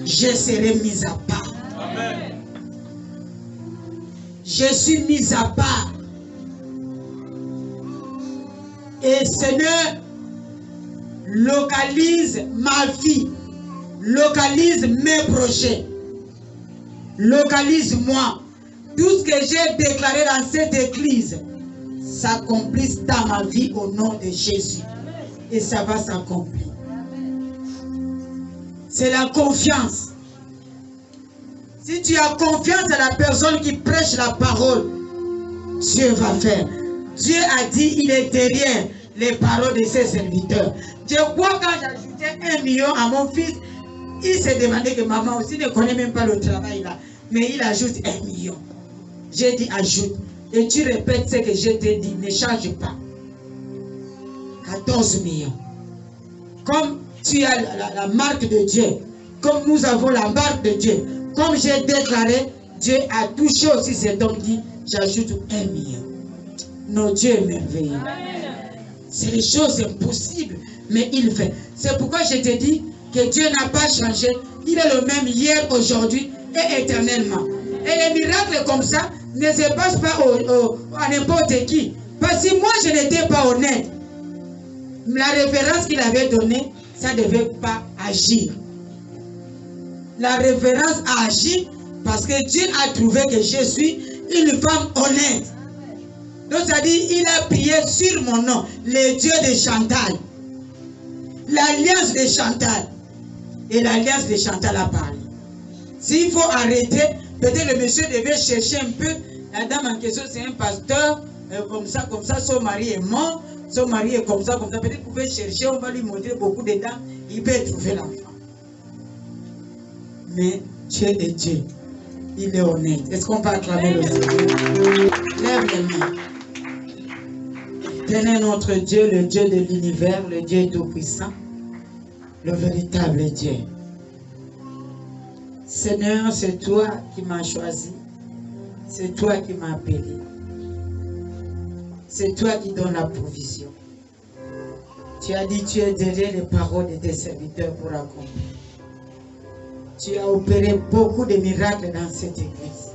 je serai mis à part. Amen. Je suis mis à part. Et Seigneur, localise ma vie, localise mes projets, localise-moi. Tout ce que j'ai déclaré dans cette église s'accomplisse dans ma vie au nom de Jésus. Et ça va s'accomplir. C'est la confiance. Si tu as confiance à la personne qui prêche la parole, Dieu va faire. Dieu a dit, il est derrière les paroles de ses serviteurs. Je crois quand j'ajoutais 1 million à mon fils, il s'est demandé que maman aussi ne connaît même pas le travail là. Mais il ajoute 1 million. J'ai dit ajoute. Et tu répètes ce que je t'ai dit. Ne change pas. 14 millions. Comme tu as la marque de Dieu. Comme nous avons la marque de Dieu. Comme j'ai déclaré, Dieu a touché aussi cet homme dit, j'ajoute 1 million. Notre Dieu est merveilleux. C'est les choses impossibles, mais il fait. C'est pourquoi je te dis que Dieu n'a pas changé. Il est le même hier, aujourd'hui et éternellement. Et les miracles comme ça ne se passent pas à n'importe qui. Parce que moi, je n'étais pas honnête. La référence qu'il avait donnée, ça ne devait pas agir. La référence a agi parce que Dieu a trouvé que je suis une femme honnête. Donc ça dit, il a prié sur mon nom, le Dieu de Chantal. L'alliance de Chantal. Et l'alliance de Chantal a parlé. S'il faut arrêter, peut-être le monsieur devait chercher un peu. La dame en question, c'est un pasteur, comme ça, son mari est mort, son mari est comme ça. Peut-être qu'il pouvait chercher, on va lui montrer beaucoup de dents, il peut trouver l'enfant. Mais Dieu est Dieu. Il est honnête. Est-ce qu'on peut acclamer le Seigneur? Lève les mains. Tenez notre Dieu, le Dieu de l'univers, le Dieu tout-puissant, le véritable Dieu. Seigneur, c'est toi qui m'as choisi. C'est toi qui m'as appelé. C'est toi qui donnes la provision. Tu as dit, tu es derrière les paroles de tes serviteurs pour accomplir. Tu as opéré beaucoup de miracles dans cette église.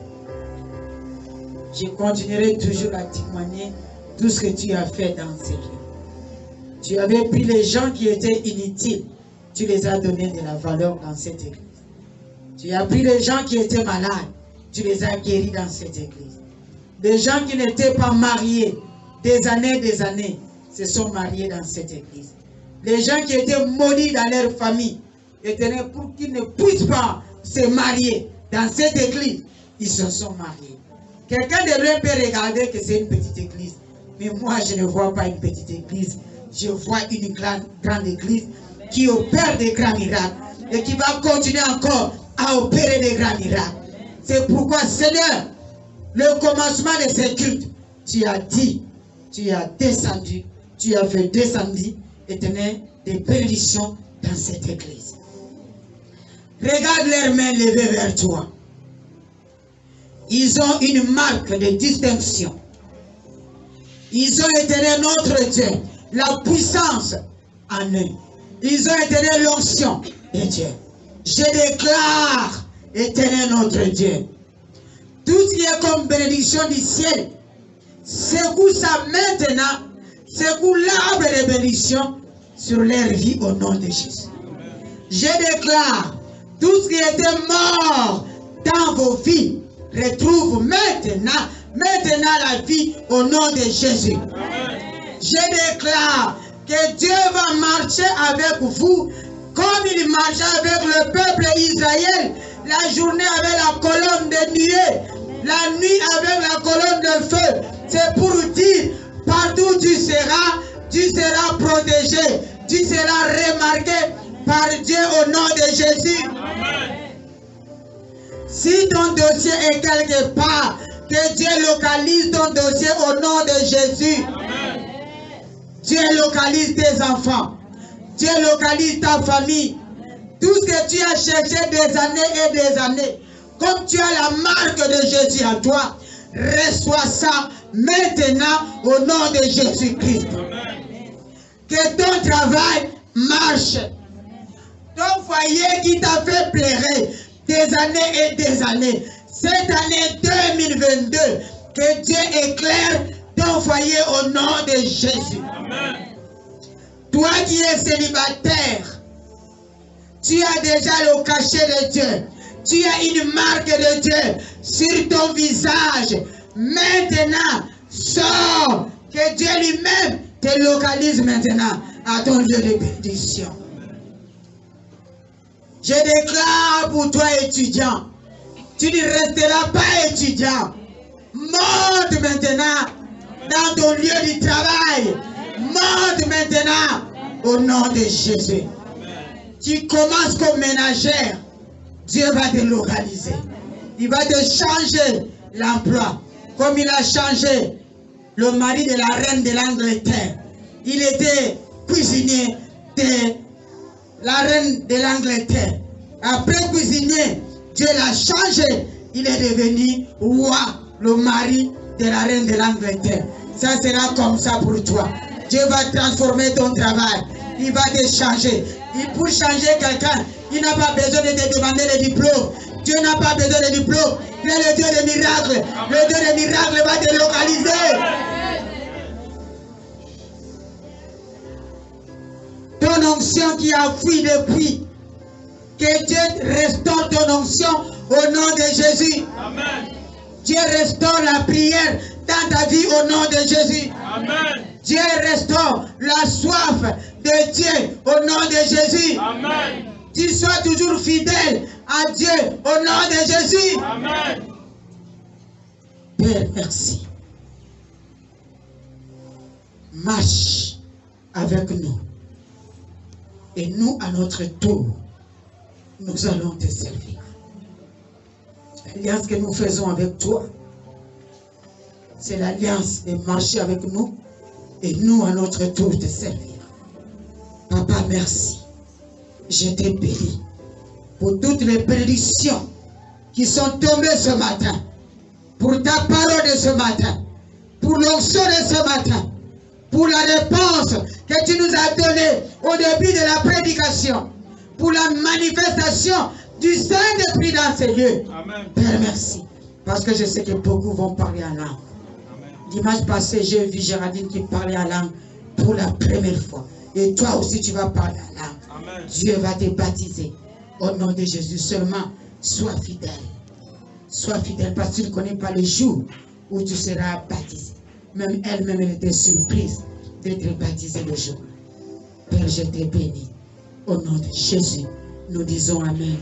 Je continuerai toujours à témoigner tout ce que tu as fait dans ces lieux. Tu avais pris les gens qui étaient inutiles. Tu les as donnés de la valeur dans cette église. Tu as pris les gens qui étaient malades. Tu les as guéris dans cette église. Des gens qui n'étaient pas mariés, des années, se sont mariés dans cette église. Les gens qui étaient maudits dans leur famille, Éternel, pour qu'ils ne puissent pas se marier, dans cette église, ils se sont mariés. Quelqu'un de loin peut regarder que c'est une petite église. Mais moi, je ne vois pas une petite église. Je vois une grande église qui opère des grands miracles et qui va continuer encore à opérer des grands miracles. C'est pourquoi, Seigneur, le commencement de ces cultes, tu as dit, tu as descendu, tu as fait descendre, éternel, des bénédictions dans cette église. Regarde leurs mains levées vers toi. Ils ont une marque de distinction. Ils ont éternel notre Dieu, la puissance en eux. Ils ont éternel l'onction de Dieu. Je déclare, éternel notre Dieu, tout ce qui est comme bénédiction du ciel, secoue ça maintenant, secoue l'arbre de bénédiction sur leur vie au nom de Jésus. Je déclare, tout ce qui était mort dans vos vies, retrouve maintenant la vie au nom de Jésus. Amen. Je déclare que Dieu va marcher avec vous comme il marchait avec le peuple Israël. La journée avec la colonne de nuée, la nuit avec la colonne de feu. C'est pour dire, partout tu seras protégé, tu seras remarqué par Dieu au nom de Jésus. Amen. Si ton dossier est quelque part, que Dieu localise ton dossier au nom de Jésus. Amen. Dieu localise tes enfants. Dieu localise ta famille. Tout ce que tu as cherché des années et des années, comme tu as la marque de Jésus en toi, reçois ça maintenant au nom de Jésus-Christ. Que ton travail marche. Ton foyer qui t'a fait pleurer des années et des années. Cette année 2022, que Dieu éclaire ton foyer au nom de Jésus. Amen. Toi qui es célibataire, tu as déjà le cachet de Dieu. Tu as une marque de Dieu sur ton visage. Maintenant, sors, que Dieu lui-même te localise maintenant à ton lieu de bénédiction. Je déclare pour toi, étudiant, tu ne resteras pas étudiant. Monte maintenant dans ton lieu du travail. Monte maintenant au nom de Jésus. Tu commences comme ménagère. Dieu va te localiser. Il va te changer l'emploi. Comme il a changé le mari de la reine de l'Angleterre. Il était cuisinier de la reine de l'Angleterre. Après cuisinier, Dieu l'a changé. Il est devenu roi, le mari de la reine de l'Angleterre. Ça sera comme ça pour toi. Dieu va transformer ton travail. Il va te changer. Et pour changer quelqu'un, il n'a pas besoin de te demander le diplôme. Dieu n'a pas besoin de diplôme. Il est le Dieu des miracles. Le Dieu des miracles va te localiser. Ton onction qui a fui depuis, que Dieu restaure ton onction au nom de Jésus. Amen. Dieu restaure la prière dans ta vie au nom de Jésus. Amen. Dieu restaure la soif de Dieu au nom de Jésus. Amen. Tu sois toujours fidèle à Dieu au nom de Jésus. Amen. Père, merci. Marche avec nous. Et nous, à notre tour, nous allons te servir. L'alliance que nous faisons avec toi, c'est l'alliance de marcher avec nous et nous, à notre tour, te servir. Papa, merci. Je te bénis pour toutes les bénédictions qui sont tombées ce matin, pour ta parole de ce matin, pour l'onction de ce matin, pour la réponse que tu nous as donnée au début de la prédication, pour la manifestation du Saint-Esprit dans ces lieux. Amen. Père, merci. Parce que je sais que beaucoup vont parler en langue. Dimanche passé, j'ai vu Géraldine qui parlait en langue pour la première fois. Et toi aussi, tu vas parler en langue. Amen. Dieu va te baptiser au nom de Jésus. Seulement, sois fidèle. Sois fidèle parce que tu ne connais pas le jour où tu seras baptisé. Même elle-même, elle était surprise d'être baptisée le jour. Père, je te bénis. Au nom de Jésus, nous disons Amen.